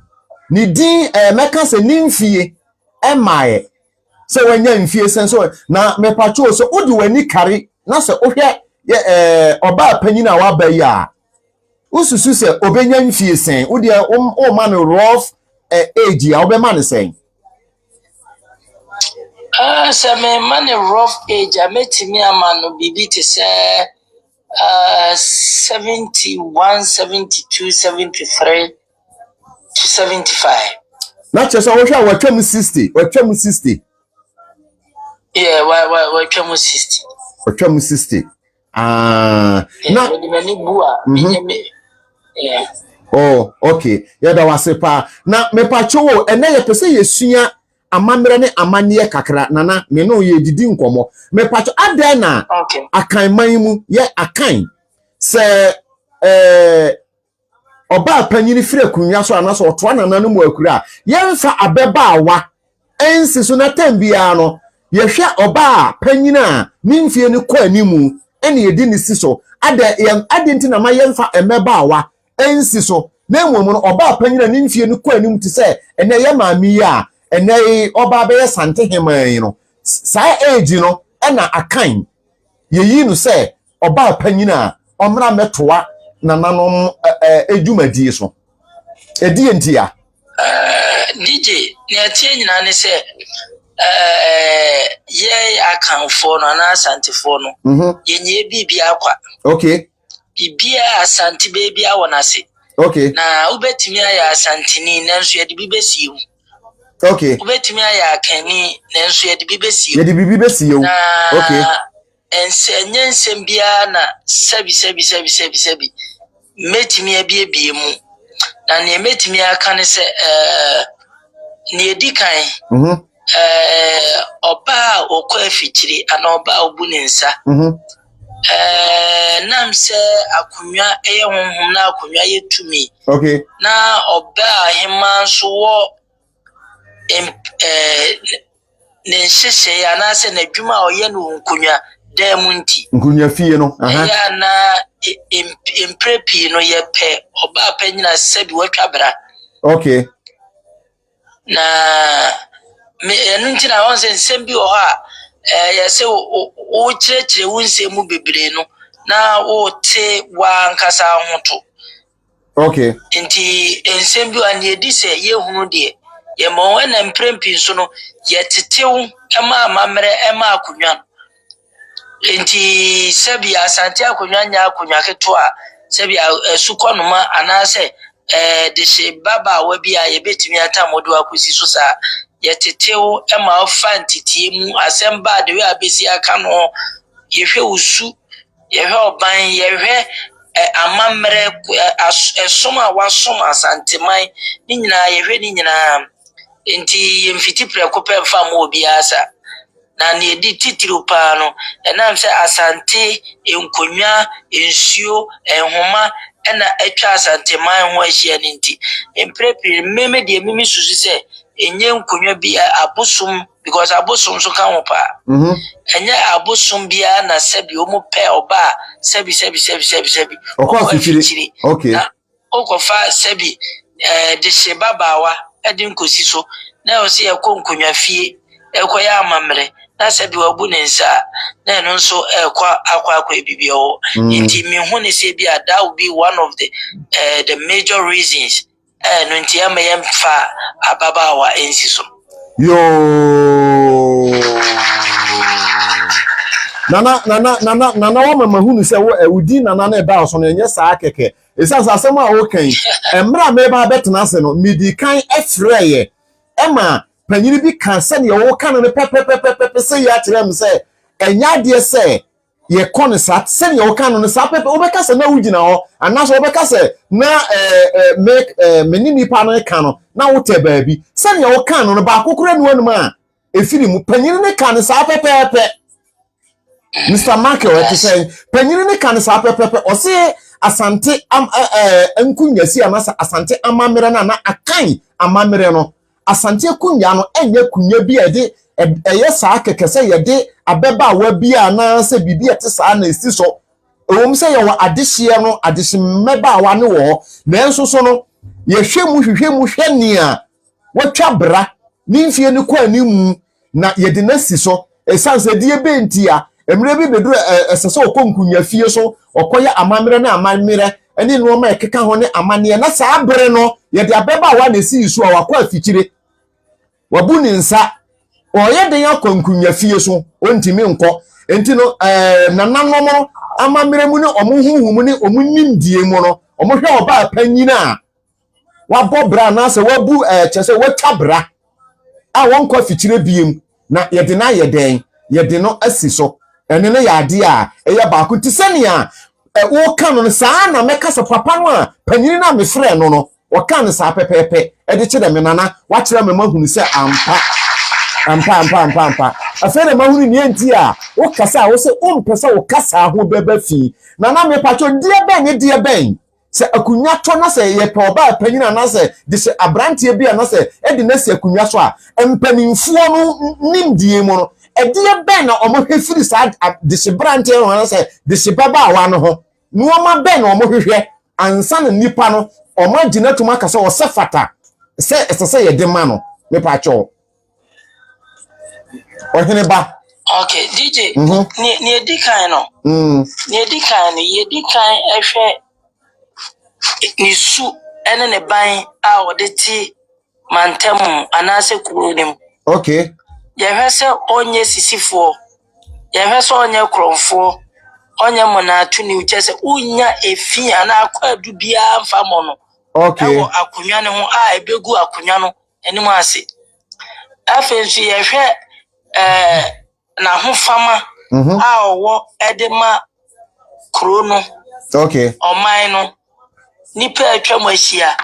ni din meka se ni mfie emae se wanya mfie sen so na me pacho so odi wani kare na se ohwe oba panyina wa ba ya ususu se obenya mfie sen odi o man rough age ya obema ne sen so me man rough age ametimi amano bibi te se 71 72 73 to 75 na chese ohwe watwam 60 yeah watwam 60 watwam 60 na mani bua yeah oh okay ya da wasepa na mepacho ene ye pese yesua amamre ne amanie kakra nana me no ye didi nkomo mepacho adan na akan man mu ye akan se oba panyini fire kunwa so anaso otoa nana mu akura yemfa abebaawa ensi so na tambia no yehwe oba panyina nimfie ne kwa animu ene yedi ne siso adenti na ma yemfa emebaawa ensi so na enwom no oba panyina nimfie ne kwa animu ti se ene ye maami ya ene oba be Asantehema yi no sa age no ena akan yeyi no se oba panyina omra metoa nananom ejumadi so edi entia DJ ne atie nyina ne se ye akanfo no na asantefo no yenye bibi akwa okay bibia asante baby awonase okay na ubetimi aya asantini nanso ye de bibesiu okay ubetimi aya akani nanso ye de bibesiu okay ensenye nsembia na sabi metimi abie mu na ne metimi aka ne se ne edikan oba okwa afikyiri ana oba obu ne nsa nam se akunwa eye honhom na akunwa yetumi. Okay. Na oba hema so wo ne nhyehyɛ ya na se na dwuma oyɛ no nkunwa da mu nti nkunwa fie no ya na imprepi no ye pɛ oba panyina se bi watwa bra. Okay. Na me enu nti na won se nsɛm bi wɔ hɔ a ya se wo kyerɛkyerɛ wo nsɛm mu bebre no na wo te wa nkasa hoto. Okay. Nti nsɛm bi an ye di se ye hunu de ye mo na mprempi so no ye tetew ema amamre ema akunwa. Nti sebi asante akunwa nya akunwa keto a sebi sukonoma anase de she baba wa bia ye betimi atamodo akosi so sa ye tetew ema fantitie mu asemba de we abesi aka no ye hwe usu ye hwe oban ye hwe amamre esoma wasom asanteman ni nyina ye hwe ni nyina. Nti yemfiti prekope mfa mo obi asa na ne edi titiri pa no enam se asante enkonwa ensuo enhoma ena etwa asanteman ho ahia ni nti emprepi meme de mimi susu se enye nkonwa bi abosom because abosom so kan ho pa enye abosom bia na sebi omo pe oba sebi okwa fichiri. Okay. Na okofa sebi de shebabawa edi nkosi so na o se yakọ nkonwa fie ekoya amamre na sebi wabu ne nsa na eno nso akwa ebibie ho. Nti me hu ne se bia that will be one of the major reasons no nti am fa ababawa ensi so. Yo nana wa mama hunu se wo ewudi nana na eba so no enye saa keke esasa asem a wo kan emra me ba betena se no midi kan efreye ema panyini bi kan se ne wo kan no pepepepe se ya tirem se enya de se ye kon sa se ne wo kan no sa pepe obeka se na wugina ho anaso obeka se na make menini pa no kan no na wo te baabi se ne wo kan no ba kokora ne wanum a efiri mu panyini ne kan sa pepepe. Mr. Michael what say panyini ne kan sa pepepe o se asante nkunyasi amasa asante amamere na akan amamere no asante kunya no enye kunya bi ede eye saa kekese yede abeba wa bi ana se bibi ete saa na esi so ewom se ye wo adehye no adehye meba wa ne wo na enso so no ye hwehwe mu hwania watwa bra ni mfie ne kwa ni mu na yede na si so esanse die bentia emre bi beduru esese okonkunya fie so okoya amamere na amamere eni no ma ekeka ho ne amane na saa bere no yede abeba wa na si isu a wakwa afikyire wabu ni nsa oye den akonkunya fie so ontimi nko enti no nananom amamere mu ne omuhuhu ne omunimdie mu no omohwe oba panyina wabɔ bra na se wabu kyese watwa bra a wonkɔ afikyire biem na yede na yeden yede no asi so ene ne yade a eye ba ko tisania wo kan no saa na meka se papa no a panyini na me frɛ no wo kan saa pepepe e de kyerɛ me nana wa kyerɛ me mahunu se ampa afere mahunu ni enti a wo kasa wo se o mpesa wo kasa ho beba fi nana me pacho die ben se akunya to na se ye pe oba panyina na se de se abrante bi na se e de na se akunya so a empanimfuo no nimdie mu no e de ben na omo hwefiri sa de se brante no na se de se baba awa no ho no ma ben na omo hwehwe ansa na nipa no omo agina tuma kasa wo se fata se ye de ma no me pacho ohene ba. Okay DJ ni edikan no ni edikan ehwe nisu ene ne ban a wode ti mantem anase kuronim. Okay. Ye hwese onye sisifo ye hwese onye kromfo onye monatu ni uchese unya efi ana akwadu bia mfamo no. Okay. Ewo akunwa ne ho a ebegu akunwa no enim ase afensu ye hwe na ho fama a owo edema krono. Okay. Oman no nipa atwa mo ahia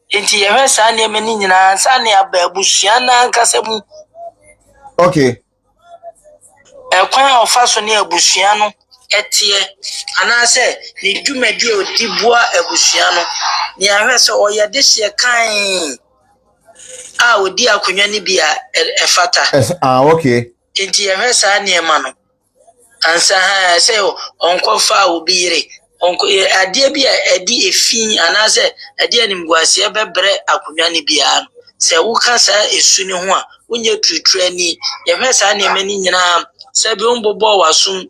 enti ye hwe saa ne mani nyina saa ne aba abusua na nkasa mu. Okay. Ekwan ofa so ne abusua no etie anase ni dwumadi odibua abusua no ni ahwe se oyede hye kan a odi akonwa ni bia efata okay enti ehwe sa niema no ansa ha se onkofa obire onko ade bia edi efin anase ade animguase ebebre akonwa ni bia se wuka sa esu ni ho a wonye tutura ni ehwe sa niema ni nyina se bi ombobo wasum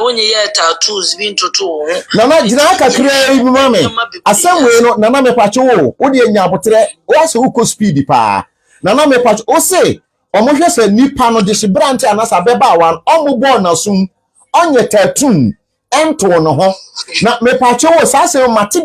wonye ye tattoos bi ntoto Nana jina kakra bi mame asamwe no nana mepache wo de nya abotre wo se wo speed pa nana mepache o se omohwe se nipa no de se branch anasa beba wan omobo na sum onye tattoo ento no ho na mepache wo sa se mate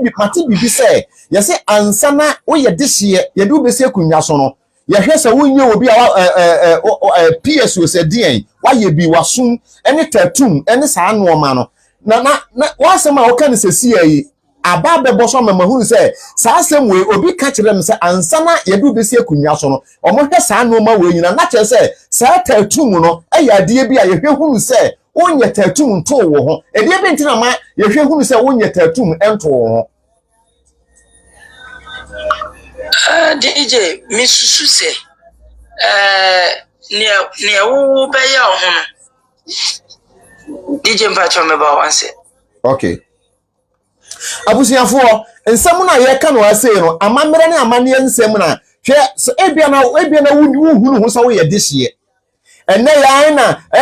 bibi se ye se ansana wo ye de hye ye de obesi akunya so no ye hwe se wonye obi a PSO se den wa ye bi wasum ene tattoo ene sa no ma no na wasema okan se siai aba bebo so mama se sa asem we obi ka kirem se ansana ye du besi akunya so no omohwe sa no ma we nyina na che se sa tattoo no eya de bi a ye hwe se wonye tattoo nto wo ho e de bi ntina ma ye hwe se wonye tattoo ento wo ho DJ misusu se ne wo be ya ho no DJ mpacho meba wanse okay abusiafo nsem na ye ka no ase no amamere ne amane nsem na hwe ebia na wuhunu ho sa wo ye dehye enne ya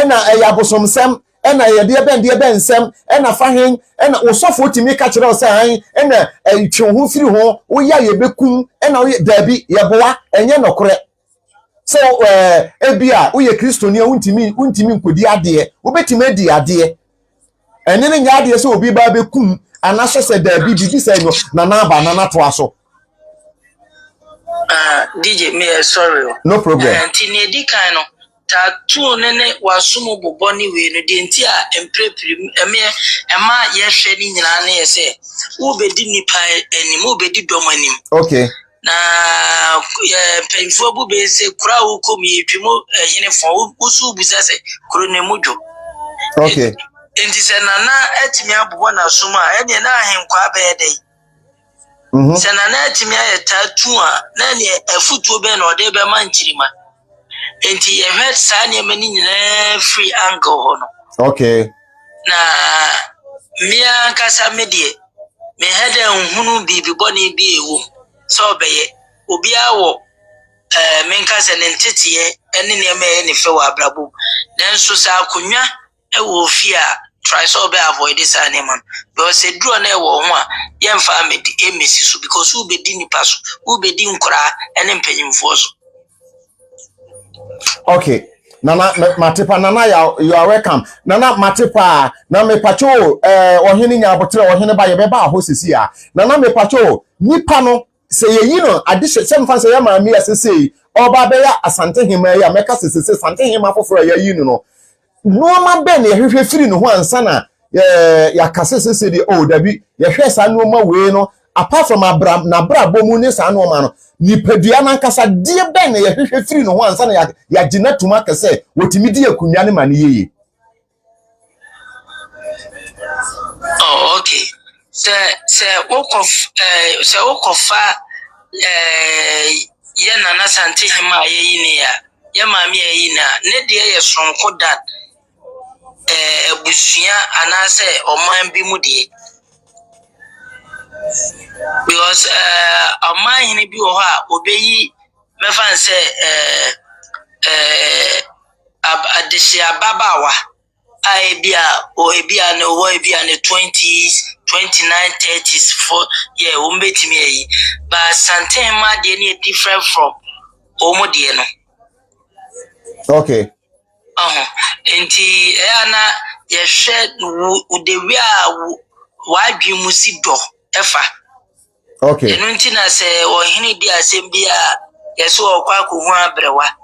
na ya bosomsem ena ye de ben nsem ena fahen ena osofo otimi ka kire o se han ena twe ho firi ho wo ya ye bekum ena wo dabi ye boa enye nokore so ebia wo ye kristoni untimi nkodi ade wo betimi adi ade ene ne nya ade se obi ba bekum anaso se dabi bibi se no na aba na to aso DJ me sorry no problem antini edi kan no tattoo nene wasumo boboni we no de nti a empreprim ema ye hwe ni nyina na ye se wo bedi nipa enim wo bedi domanim okay na penfo bu be se kura wo komi twimo hene fo usu busa se kuro ne mojo okay enti se nana atimi abobo na suma ene na ahenkwa be dey se nana atimi aye tattoo a na ne afutuo be na ode be manchirima enti ye het sa ne mani nyina free angle ho no okay na mia kasa medie me hede nhunu bibi boni bi ewo so beye obi awo menka se ne ntetiye ene ne me ne fe wa abrabo nanso sa akonwa ewo fi a try so be avoid this animal because e duro na ewo ho a ye mfa amedi emesi so because u bedi nipa so u bedi nkora ene mpanyimfo so. Okay. Nana Matipa Nana you are welcome. Nana Matipa na me pacho ohini nya abotre ohini ba ye beba ahosisi a. Nana me pacho nipa no se ye yi no adishe sem fa se ya ma mi asese oba be ya Asantehema ya meka sese Asantehema foforo ya yi no. No ma be na ye hwehwe firi no ho ansa na ya kasese de o dabi ye hwe sa no ma we no apart from Abraham na brabomu ne sa no ma no nipadua na nkasa die ben na ye hwehwe firi no ho ansa na ya gina tuma kase wotimi di akunwa ne mane yeye. Oh okay. Se wokofa ye Nana Asantehema ye ni ya mami ye na ne de ye sonko dat busua anase oman bi mu de because oman hini bi wo ha obeyi mefan se adisia babawa ebia ne 20s 29 30s for yeah umbetimi yi but Asantehema de ni different from omodie no. Okay. Enti ana ye hwe udewi a wadwi si do efa. Okay. Enu nti na se ohini di asem bia ye so okwa akohu abrewa.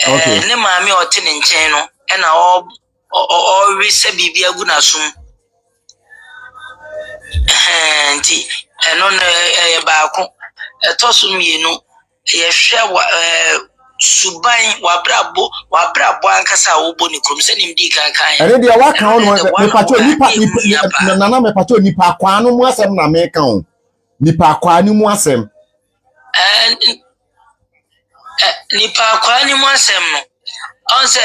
Okay. Ne maami ote ne nchen no na o wise bibia gu na sum. Enti eno na ye baako etoso mienu ye hwe suban wabrabo ankasa wobo ni krom se nim di kan kan ene dia wa kan no me pacho nipa nana me pacho nipa akwa no mu asem na me kan nipa akwa ni mu asem nipa akwa ni mu asem no on se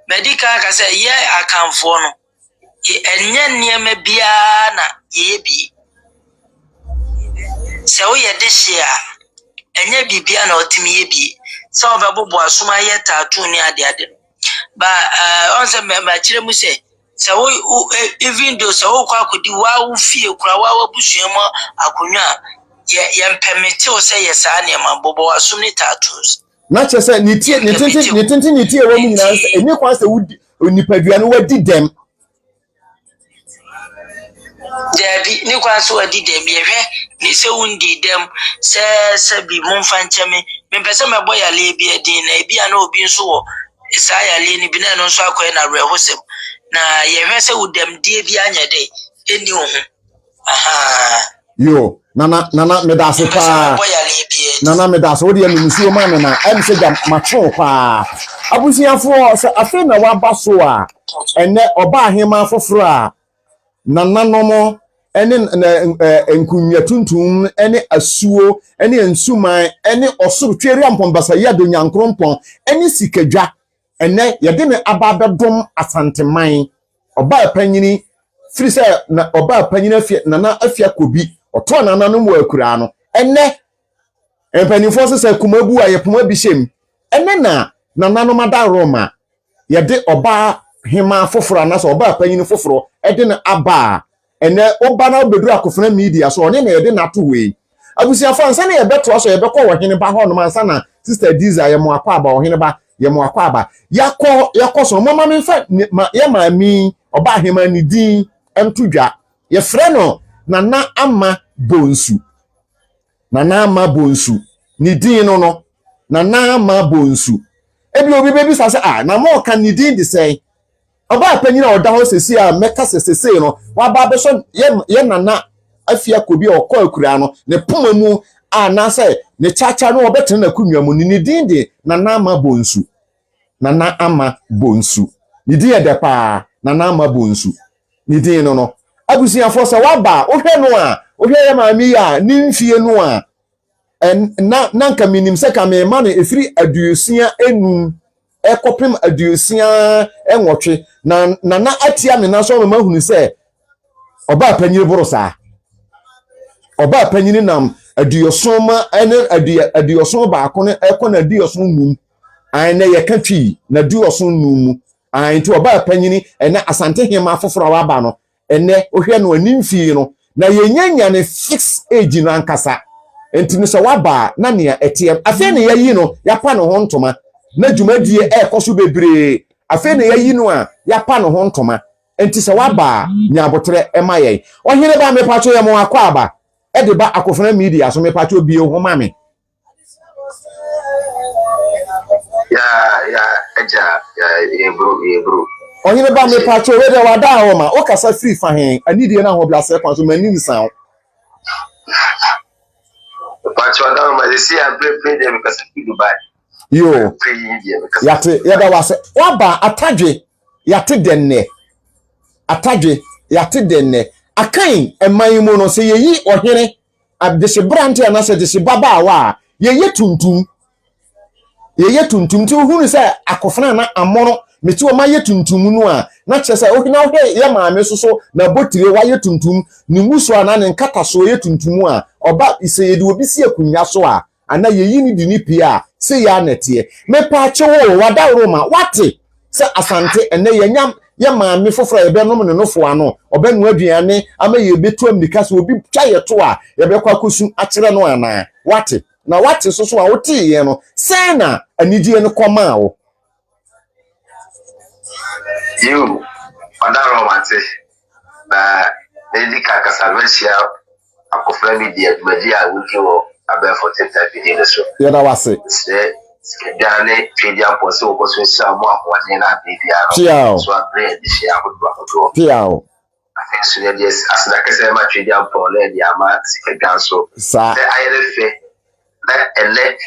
medical ka se ye akanfo no enye niema bia na ye bi se wo ye de hia enye bibia na otimi ye bi se obebobo asoma ye tattoo ni ade ba on se me chire mu se wo even though se wo kwa kodi wa wo fie kura wa busuamo akonwa ye permit o se ye sa ne ma bobo asom ni tattoos na che se ni tie wo mu nyina se enye kwa se onipadua no wadi dem Debi ni kwa so wadi dem ye hwe ni se wundi dem se bi momfa ncheme me pese me boya le bi edin na bia na obi nso wo sa ya le ni bi na no nso akoy na rehosem na ye hwe se wudem die bi anya de eni ohu aha yo nana medase pa nana medase wo de nusuo ma me na em se jam matro pa abusiafo se afi na waba so a ene oba ahema foforo a nananom ene enkunwa tuntum ene asuo ene ensuman ene osoro tweri ampombasa ya do nyankrompon ene sikadwa ene yede ne ababedom asanteman oba panyini firi se na oba panyini afia nana afia kobi oto nananom wa akura no ene empanifo se kumabu a yepoma bi hyem ene na nananom ada Roma yede oba hema foforo na so oba panyini foforo ede ne aba ene oba na obeduru akofena media so one na yede nato we abusiafo ansa na yebeto so yebekọ wo hene ba ho no ansa na sister Diza ye mo akwa aba wo hene ba ye mo akwa aba yakọ so mama me fa ye maami oba hema ni din entudwa ye frɛ no Nana Ama Bonsu ni din no Nana Ama Bonsu ebi obi bebi sa se na mo kan ni din de sei oba panyina oda ho sesi a meka sesese no wa ba be so ye nana afia kobi okọ akura no ne poma mu na se ne chacha no obetre na kunwa mu ni din de Nana Ama Bonsu ni din de pa Nana Ama Bonsu ni din no abusiafo se wa ba ohwe no a ohwe ye maami ya ni mfie no a na nka minim se ka me ma no efiri aduosia enum ekopem aduosia enwotwe na atia me na so ma hunu se oba panyini borosa oba panyini nam aduoson ma ene aduoson ba ko ne ekọ na aduoson num an na yekatwi na aduoson num an ti oba panyini ene Asantehema foforo wa ba no ene ohwe no animfie no na yenyanya ne fix age no ankasa enti no so wa ba na ne etie afi ne yayi no yapa no ho ntoma na dwumadie ekoso bebre afi ne yayi no a yapa no ho ntoma enti se wa ba nyabotre emaye ohire ba me pacho ye mo akwa aba e de ba akofena media so me pacho bi ho ma me eja ye bro ohire ba me pacho we de wada ho ma o kasa free fa hen anidie na ho blase kwa so mani nsan pacho da ma they see I play them because of Dubai yo yate yada wase waba atadwe yate denne akan eman mu no se yeyi ohene adese brante anase dese baba wa yeye tuntum ti hunu se akofena na amono meti o ma ye tuntum nu a na chese ohina ohwe ye maame soso na botire wa ye tuntum ni muso ana ne nkata so ye tuntum a oba ise ye de obi si akunya so a ana yeyi ni di ni pia se ya nete me pa chewo wada Roma wate se asante ene yenyam ye maame foforo ye be no ne nofo ano obenu aduane ama ye betu amnika so obi twa ye to a ye be kwa kosu akire no ana wate na wate soso a wote ye no se na anidie no koma wo you wada Roma te na medical kasalwesia akofra media dwumadia wuki wo abe for video so yada wase Dane media post o post so mo akwane na media so abre di share akodo piao afenso ya yes asida kese ma media post le dia ma sikedan so sa ayele fe na ele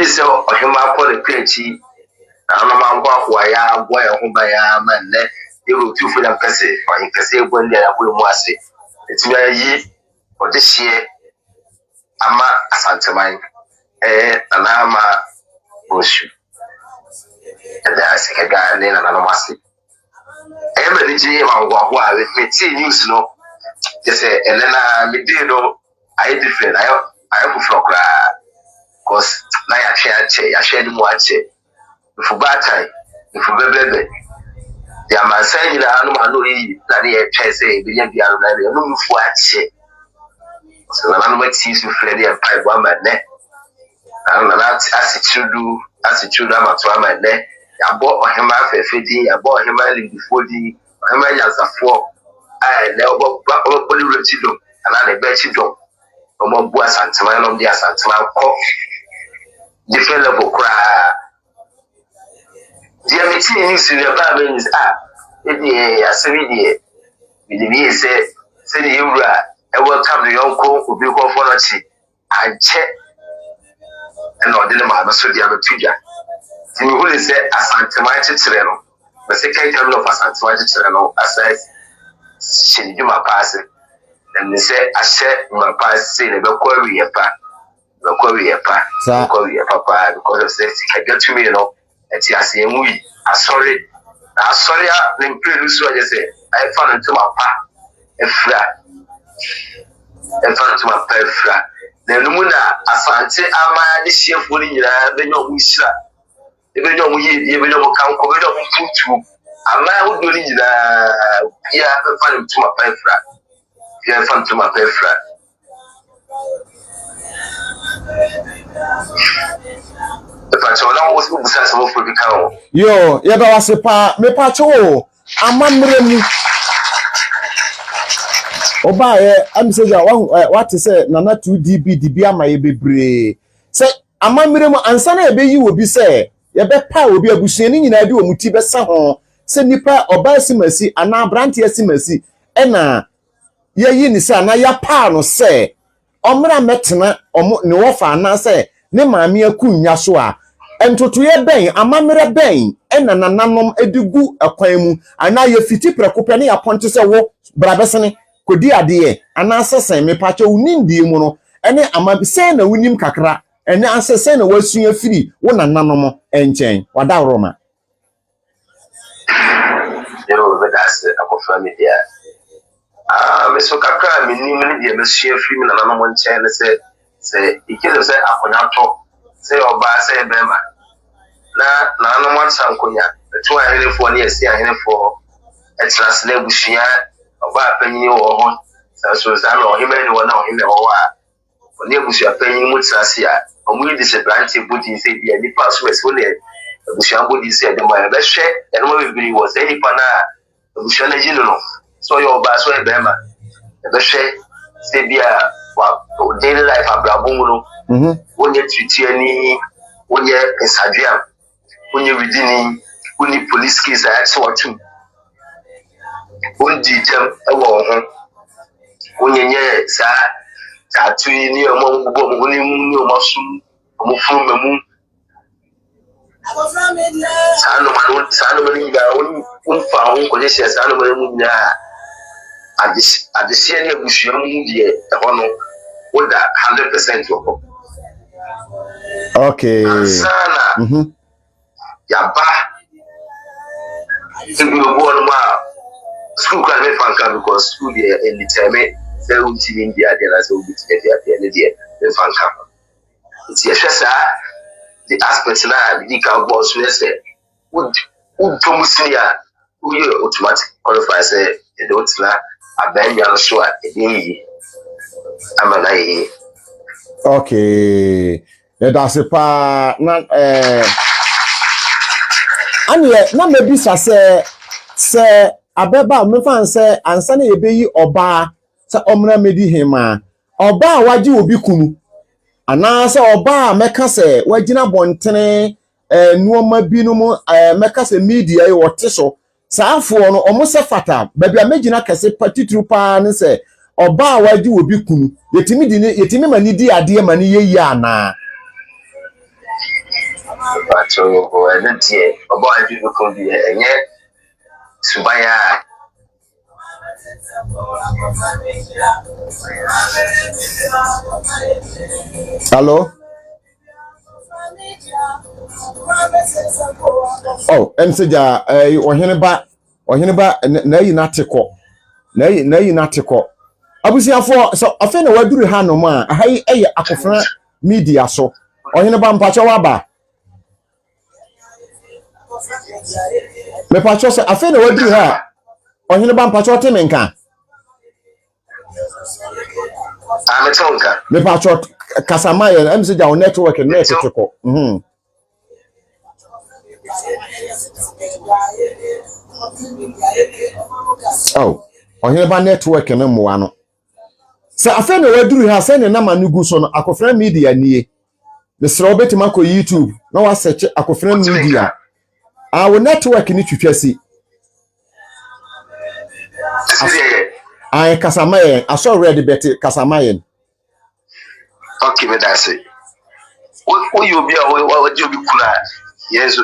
please so ohima ko le kwechi ana ma ngwa ya agwa ya ho ba ya man ne e ro tu fu ya kase fa kase egbo ndi ya ko mu ase etimi ayi odehie ama Asanteman Nana Ama Bonsu da sekega ne Nananom ase me DJ ma ngwa a me ti news no just elena me dey no I different I go from cause na ya share mu ache if batai if bebebe ya mansan nyina anu ma no yi na ne twese bi nya bia no no mfu ache so na no mati su fredi ya pai gwa ma ne na asichudu amato ama ne ya bo ohema afefedi ya bo ohema lindifodi ohema yazafo le obo retido ana ne be chido omo bu Asanteman no di Asanteman ko different level kra dia meti ni siri ba means e asiri die bi se ni yura e welcome the yonko obi ko fo no chi anche and no dele ma so dia no tuja ti mi hule se Asanteman chichire no be se kai time of Asanteman chichire no asai shinju ma pass and se ashe ma pass se ne be kwa wi epa papa because of say I get to me eti ase emu yi asori a ne mpere so je say I found into my pa efra na numu na Asante ama de chefo ni nyira be nyo mu hira e be nyo mu yi e be nyo mu kan ko be nyo mu futu ama wo do ni nyira ya be found into my pa efra ya found into my pa efra yo yeba wasepa me pacho amamremu oba amseja what say nana 2db amaye bebre say amamremu ansa na ebe yi obi say yebe pa obi abusuani nyina de omuti besa ho say nipa oba asimasi ana brante asimasi ena yeyi ni say na ya pa no say omra metena ne wofa na say ne maame akunya so a entotoye ben amamere ben ena Nananom edigu akwan mu ana ye fiti prekope ne ya ponte se wo brabesene kodi ade ana asesen me pache unindie mu no ene amabise na unim kakra ene asesen na wasun afiri wo Nananom enchen wada roma yo vedas akofra media me so kakra me ni me die me sua afiri me Nananom enchen se ikele se akonyato se oba se bema na Nananom atsankonya eto ahenefo ne esi ahenefo etras na bushia oba panyin wo ho so zame ohima ni wona ohima wo a oni bushia panyin mu trase a omu yi dise branch body se bia ni pass west wo ne bushia body se de mo be hwe eno mo bibiri wo se ni pa na bushia na jino no so yo oba so e bema be hwe se bia wa daily life abrabon no wonye twitiani wonye esadua wonye widini woni police case a so watu wondi tem ewo ho wonye nye sa atu ni omo ngbo mo ni mu ni omo sum omo fun memu sanu mani ga won fa ho ko je sanu mani mu nya adise ne busuam mu die e ho no woda 100% wo okay sana ya ba we go on ma school can be fanka because school there in the time say we in India there so we there the fanka it's yes the aspect na the can boss we say would to musia we automatic qualify say the don't la abenya so a dey amanai okay that's a pa na anye na mebisa se abeba me fan se ansa na yebeyi oba se omra medi hema oba waji obi kunu ana se oba meka se wagina bontene nuoma binum meka se media e wote so saafo no omo se fata baby amegina kese patitru pa ne se oba waji obi kunu yetimi mani di ade mani yeyi ana But I don't hear about people can be and yet Subaya. Hello. Oh, emseja ohene ba na yi nateko na yi nateko abusiafo so afa na waduru ha no ma ahai eye akofra media so ohene ba mpacho waba me pacho se afa na waduru ha ohene ba mpacho temenka Ametonka me pacho kasamaye emseja o network na teteko Oh, ohene ba network na mmoa no. Sa afa na waduru ha se ne na manugu so no akofra media nie. Ne sra obetima ko YouTube na wa search akofra media. Our network ni twitwasi. I kasamaye aso ready bet kasamaye. Okay, but that's it. What you be what you be kula? Yes,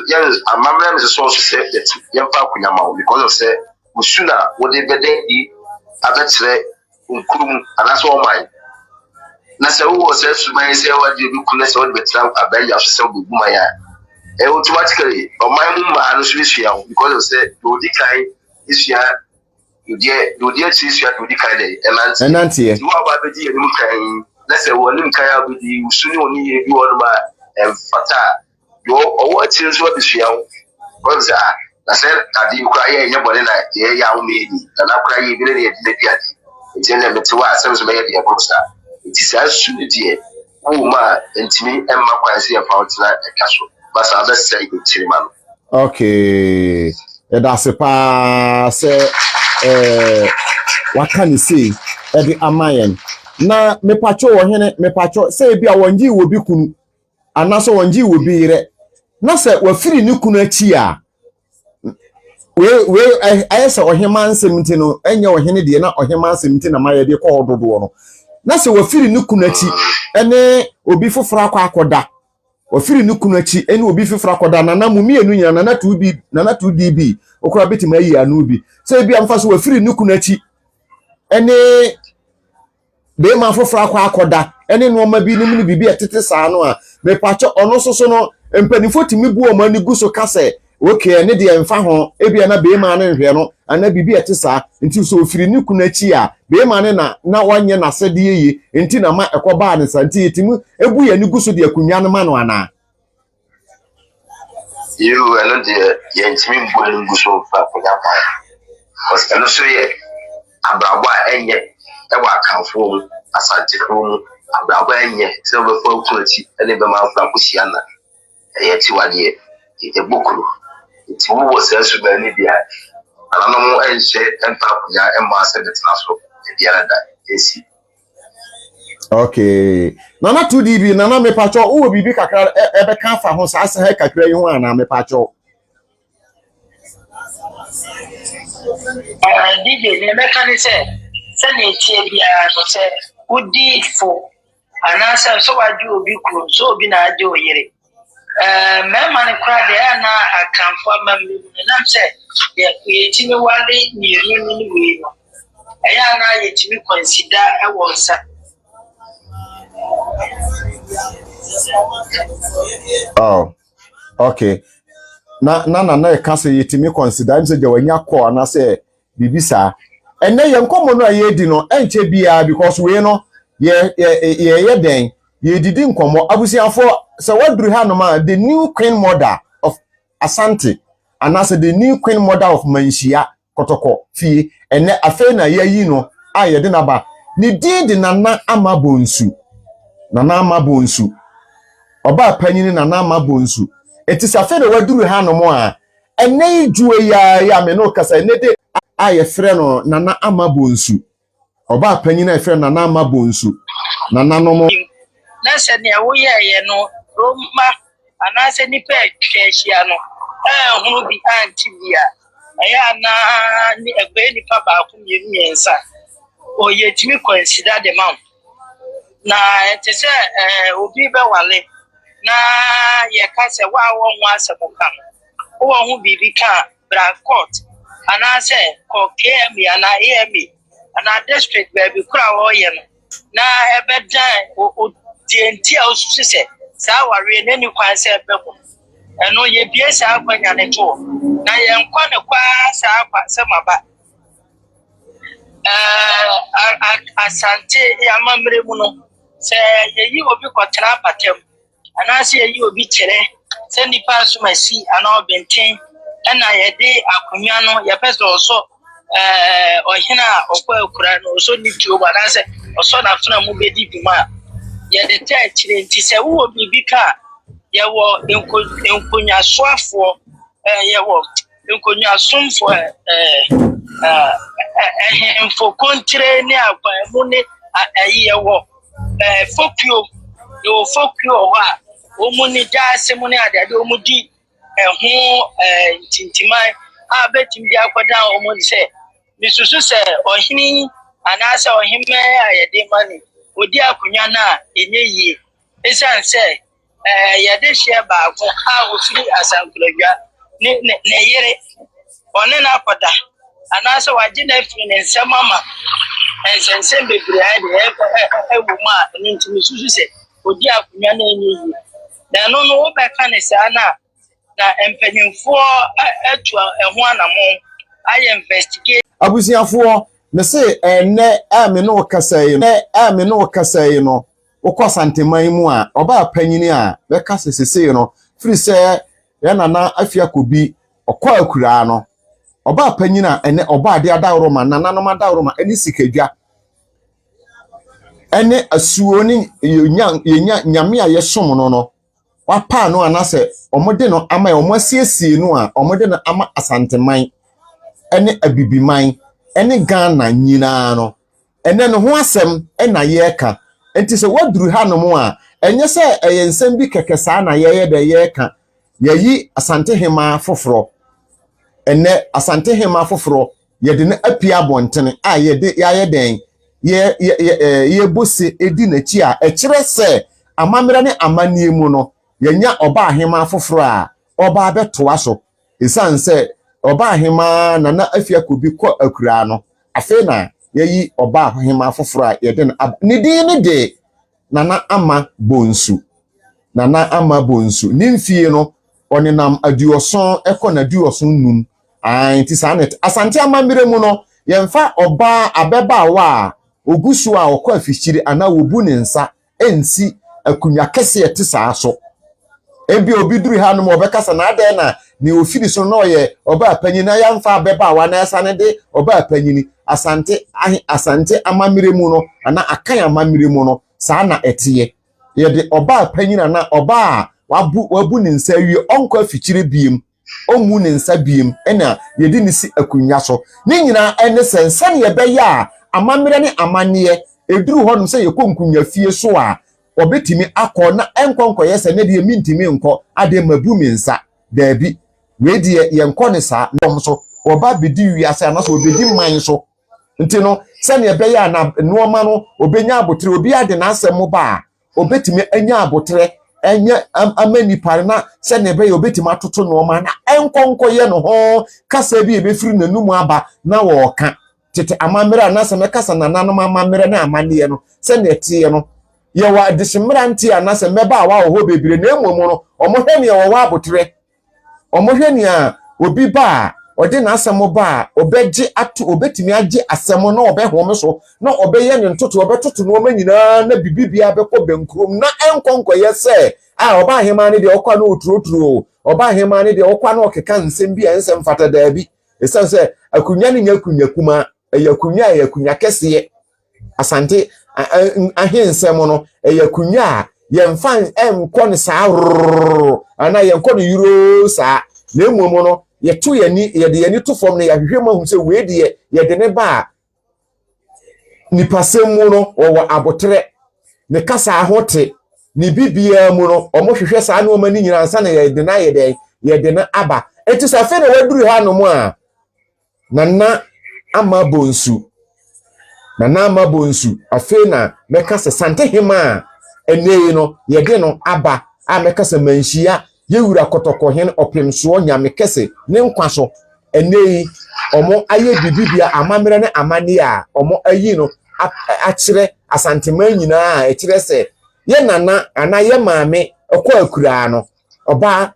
I'm a source said that young Pakunyama because of say Usuna what they be abetre nkrum anaso omai na se wo se suman se wa de bi kula se wo betra abaya so se buguma ya automatically omai mu ma no suisua because of say do di kai isua do die isua do di kai dey enantie you aba be di enim kai na se wo nim kai abudi usuni oni ye bi won ma fata yo owo ti so bisua wo za na se adi kura ye nya bole na ye ya umedi na kura ye bi ne ye de piati ntene metewa asem so me de boxa it is as soon die uma ntimi emma kwanse ya fountain ekaso basa be say itirima no okay that's pa se what can you say e amayen na me pacho wo hene me pacho say bia wonji wo bi kunu anaso wonji wo bi yire na se wafiri ni kunu achi a we ayesa ohema nsem no enye ohene de na ohema nsem na maye de ko dodo no na se wafiri ni kunu achi ene obi foforo akoda wafiri ni kunu achi ene obi foforo akoda na mu mienu nya na 2db okura betima yi anu bi se bia mfa so wafiri ni kunu achi ene be ma foforo akoda ene no ma bi ni mu bibi etete saa no a me pacho ono soso no empanifo timi bu o ma ni guso kase okay ne de emfa ho ebia na be ma ne hwe no ana bibi etesa nti so ofiri ni kunachi a be ma ne na wanye na sede yi nti na ma ekoba ne santi etimu ebu ya ni guso de akunwa no ma no ana you and the yentimi mbo ni guso fa kunya pa was eno so ye abrabo enye ewa kanfo asante krom abrabo enye se be fo kunachi ene be ma fa kusia na eyeti wade e bokuru ti wo was asu ba ni bia Nananom enche empa kunya emma se de tnaso e bia da esi okay nana 2db nana me pacho wo bibi kakra ebe kan fa ho sa ase ha kakra yi ho ana me pacho DJ ne mekani se ne tie bia so se udi fo anasa so waju obi kuro so obi na aje oyere mema ne kra de na akamfo amambe nam se ye timi wale ni rimu ni we no eya na ye timi consider e wonsa oh okay na e kase yetimi consider mse je wanya call na se bibisa enne ye nkomo no aye di no enche bia because we no ye den ye didi nkomo abusiafo se waduru ha no ma the new queen mother of Asante and as the new queen mother of Manshia Kotoko fie enne afa na yayi no aye de naba ni din de Nana Ama Bonsu Nana Ama Bonsu oba panyini Nana Ama Bonsu etisa afa na waduru ha no mo a enne juwe ya me no kasa enne de aye frɛ no Nana Ama Bonsu oba panyini afa Nana Ama Bonsu Nananom na se ne wo ye no roma anase ni pe hwehia no hunu bi anti bia eya na ni egbe ni pa ba ku miensa o ye timi consider the man na ete se obi be wale na ye kase wa wo ho asemo kam wo ho bibi ka bra court ana se ko KM ana AM ana district baby kura wo ye no na ebedan o TNT a osusu se sa ware na ni kwan se bebo eno ye bie sa akwanya ne to na ye nkwa ne kwa sa akwa se maba asante amamre mu no se ye yi obi kotra patem ana se ye yi obi kire se nipa asumasi ana obenten na ye de akonya no ye peso so ohina okwa ekura no so ni tuo ba na se oso na funa mu bedi duma ye de ta kire nti se wo bibi ka ye wo enkonya soafo ye wo enkonya somfo info kontre ni agba mu ni ye wo fokio yo fokio wa o mu ni jaase mu ni adade o mu di ho tintimai abetim dia kwada o mu se misusu se ohini anasa ohime ayede mani odi akonya na enye yie esan se yade hye baako a ofiri asankulagwa ne yere one na akoda anasa waje na firi ne nsamama ensensem bebre ade ewuma ne ntimi susu se odi akonya na enye yie na no wo beka ne sa na empanyimfo atu eho anamo I investigate abusiafo me se ene ame no kasai no ukọ Asanteman mu a oba panyini a be ka sesese no firi se ya nana afia kobi okọ akura no oba panyina ene oba ade adawro ma Nananom adawro ma eni sikadwa ene asuo ni yenya nyame a yesom no wapa no anase omode no ama omosiesie no a omode no ama Asanteman ene abibiman ene Ghana nyina no ene no ho asem ena yeka enti se waduru hanom a enye se eyensem bi kekesa na yeka yayi Asantehemaa foforo ene Asantehema foforo yede na apia bontene a yede den ye bose edi na chi a ekire se amamere ne amanie mu no yenya oba ahema foforo a oba abetoa so esan se oba ahema nana afia kobi kọ akura no afi na yayi oba ahema foforo a yede na ni din de Nana Ama Bonsu nimfie no onenam aduoson ekọ na aduoson num anti sanet asante amamire mu no yemfa oba abeba wa ogusu a okọ afichiri ana wobu ne nsa ensi akunya kese ete saa so ebi obi duru ha no mo bekasa na ade na ni ofiri so no ye oba panyina yamfa abeba wa na esa ne de oba panyini asante amamire mu no ana akan amamire mu no saa na etiye ye de oba panyina na oba wabu ne nsa wie onko afichiri biem omu ne nsa biem ena ye di ni si akunya so ni nyina ene sense ne ye be ya amamire ne amanie eduru ho no se ye konkunya fie so a obetimi akọ na enkonko yese ne de mintimi nko ade mabu mi nsa daabi we de ye nko ne sa nom so oba bedi wiase na so obedi man so nti no se ne be ya na nuoma no obenya abotre obi ade na asem ba obetimi anya abotre enya amani pare na se ne be ya obetimi atoto nuoma na enkonko ye no ho kasa bi e be firi nanum aba na wo ka tete amamere na se me kasa Nananom amamere na amane no se ne tie no ye wa dishimranti anase meba wa ho bebire na emumu no omohwe ne wo wa abotre omohwe ne a obi ba ode na asem ba obeje atu obetimi age asem no obehom so na obeye ne ntoto obetoto no manyina na bibibia beko benkrom na enkonko yese a oba ahema ne de okwa na oturoturo oba ahema ne de okwa na okeka nsem bi ensem fata daabi esanse akunya ne nyakunya kuma yakunya kese asante ahensem no yakunya yemfan enko ne saa ana yenko ne euro saa na emumu no yeto yani yede yani to fom ne yahwehwem ahum se we de yede ne ba nipasem mu no wo abotre ne kasa ahote ne bibia mu no omohwehwe saa ne omani nyina ansa na yede na aba eti sa fe na waduru ha no mu a Nana Ama Bonsu afena meka se Asantehema ene no yede no aba a meka se manhia yewura kotokohen opemso nyame kese ne nkwaso enei omo aye bibibia amamere ne amane a omo ayi no akire Asanteman nyina a ekire se ye nana ana ye maame ekọ akura no oba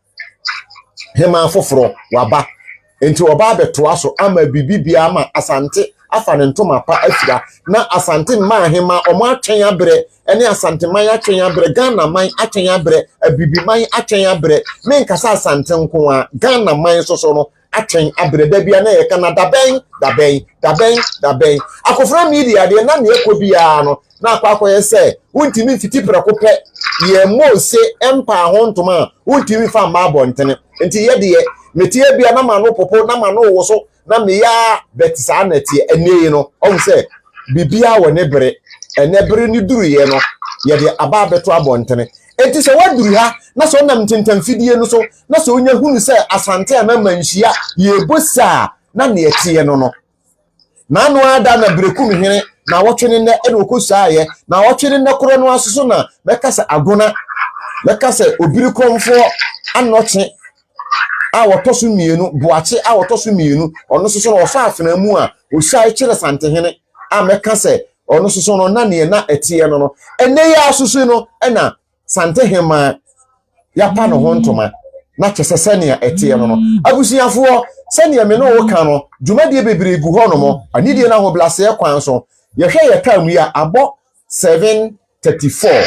hema foforo waba enti oba betoa so ama bibibia ama Asante afa ne ntoma pa afira na Asante ma hema omo atwen abre ene Asanteman atwen abre Ghana man atwen abre abibiman atwen abre men kasa Asante nko a Ghana man soso no atwen abre da bia na ye Canada da ben akofra media de na ne ekobia no na akwakoye se wuntimi fiti preko pe ye mo se empa ho ntoma wuntimi fa ma bontene enti ye de metie bia na ma no popo na ma no wo so na me ya betisa na tie enei no on se bibia wo ne bere enebere ni duru ye no ye de aba beto abontene enti se waduru ha na so nam tintam fidie no so na so onya hunu se Asantehema manhia ye bosa na ne tie no no na no ada na breku mhene na wotwene ne ene okosuaye na wotwene ne koro no asoso na mekasa agona mekasa obiri konfo anoche a wotoso mienu boache a wotoso mienu ono soso no ofa afena mu a osuaye kire Asantehene a mekasa ono soso no na ne na etie no no ene ya asoso no ena Asantehema ya pa no ho ntoma na kyesese ne etie no no abusuafo sene me no wo ka no dwumadie bebre gu ho no mo anidie na ho blase kwan so ye hwe ye ka mu ya abo 7:34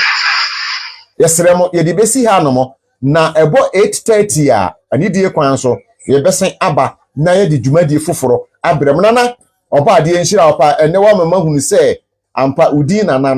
yesremo ye di besi ha no mo na ebo 8:30 a anidie kwan so ye besen aba na ye di dwumadie foforo abrem nana oba de enhira opa ene wa mama hunu se ampa udi nana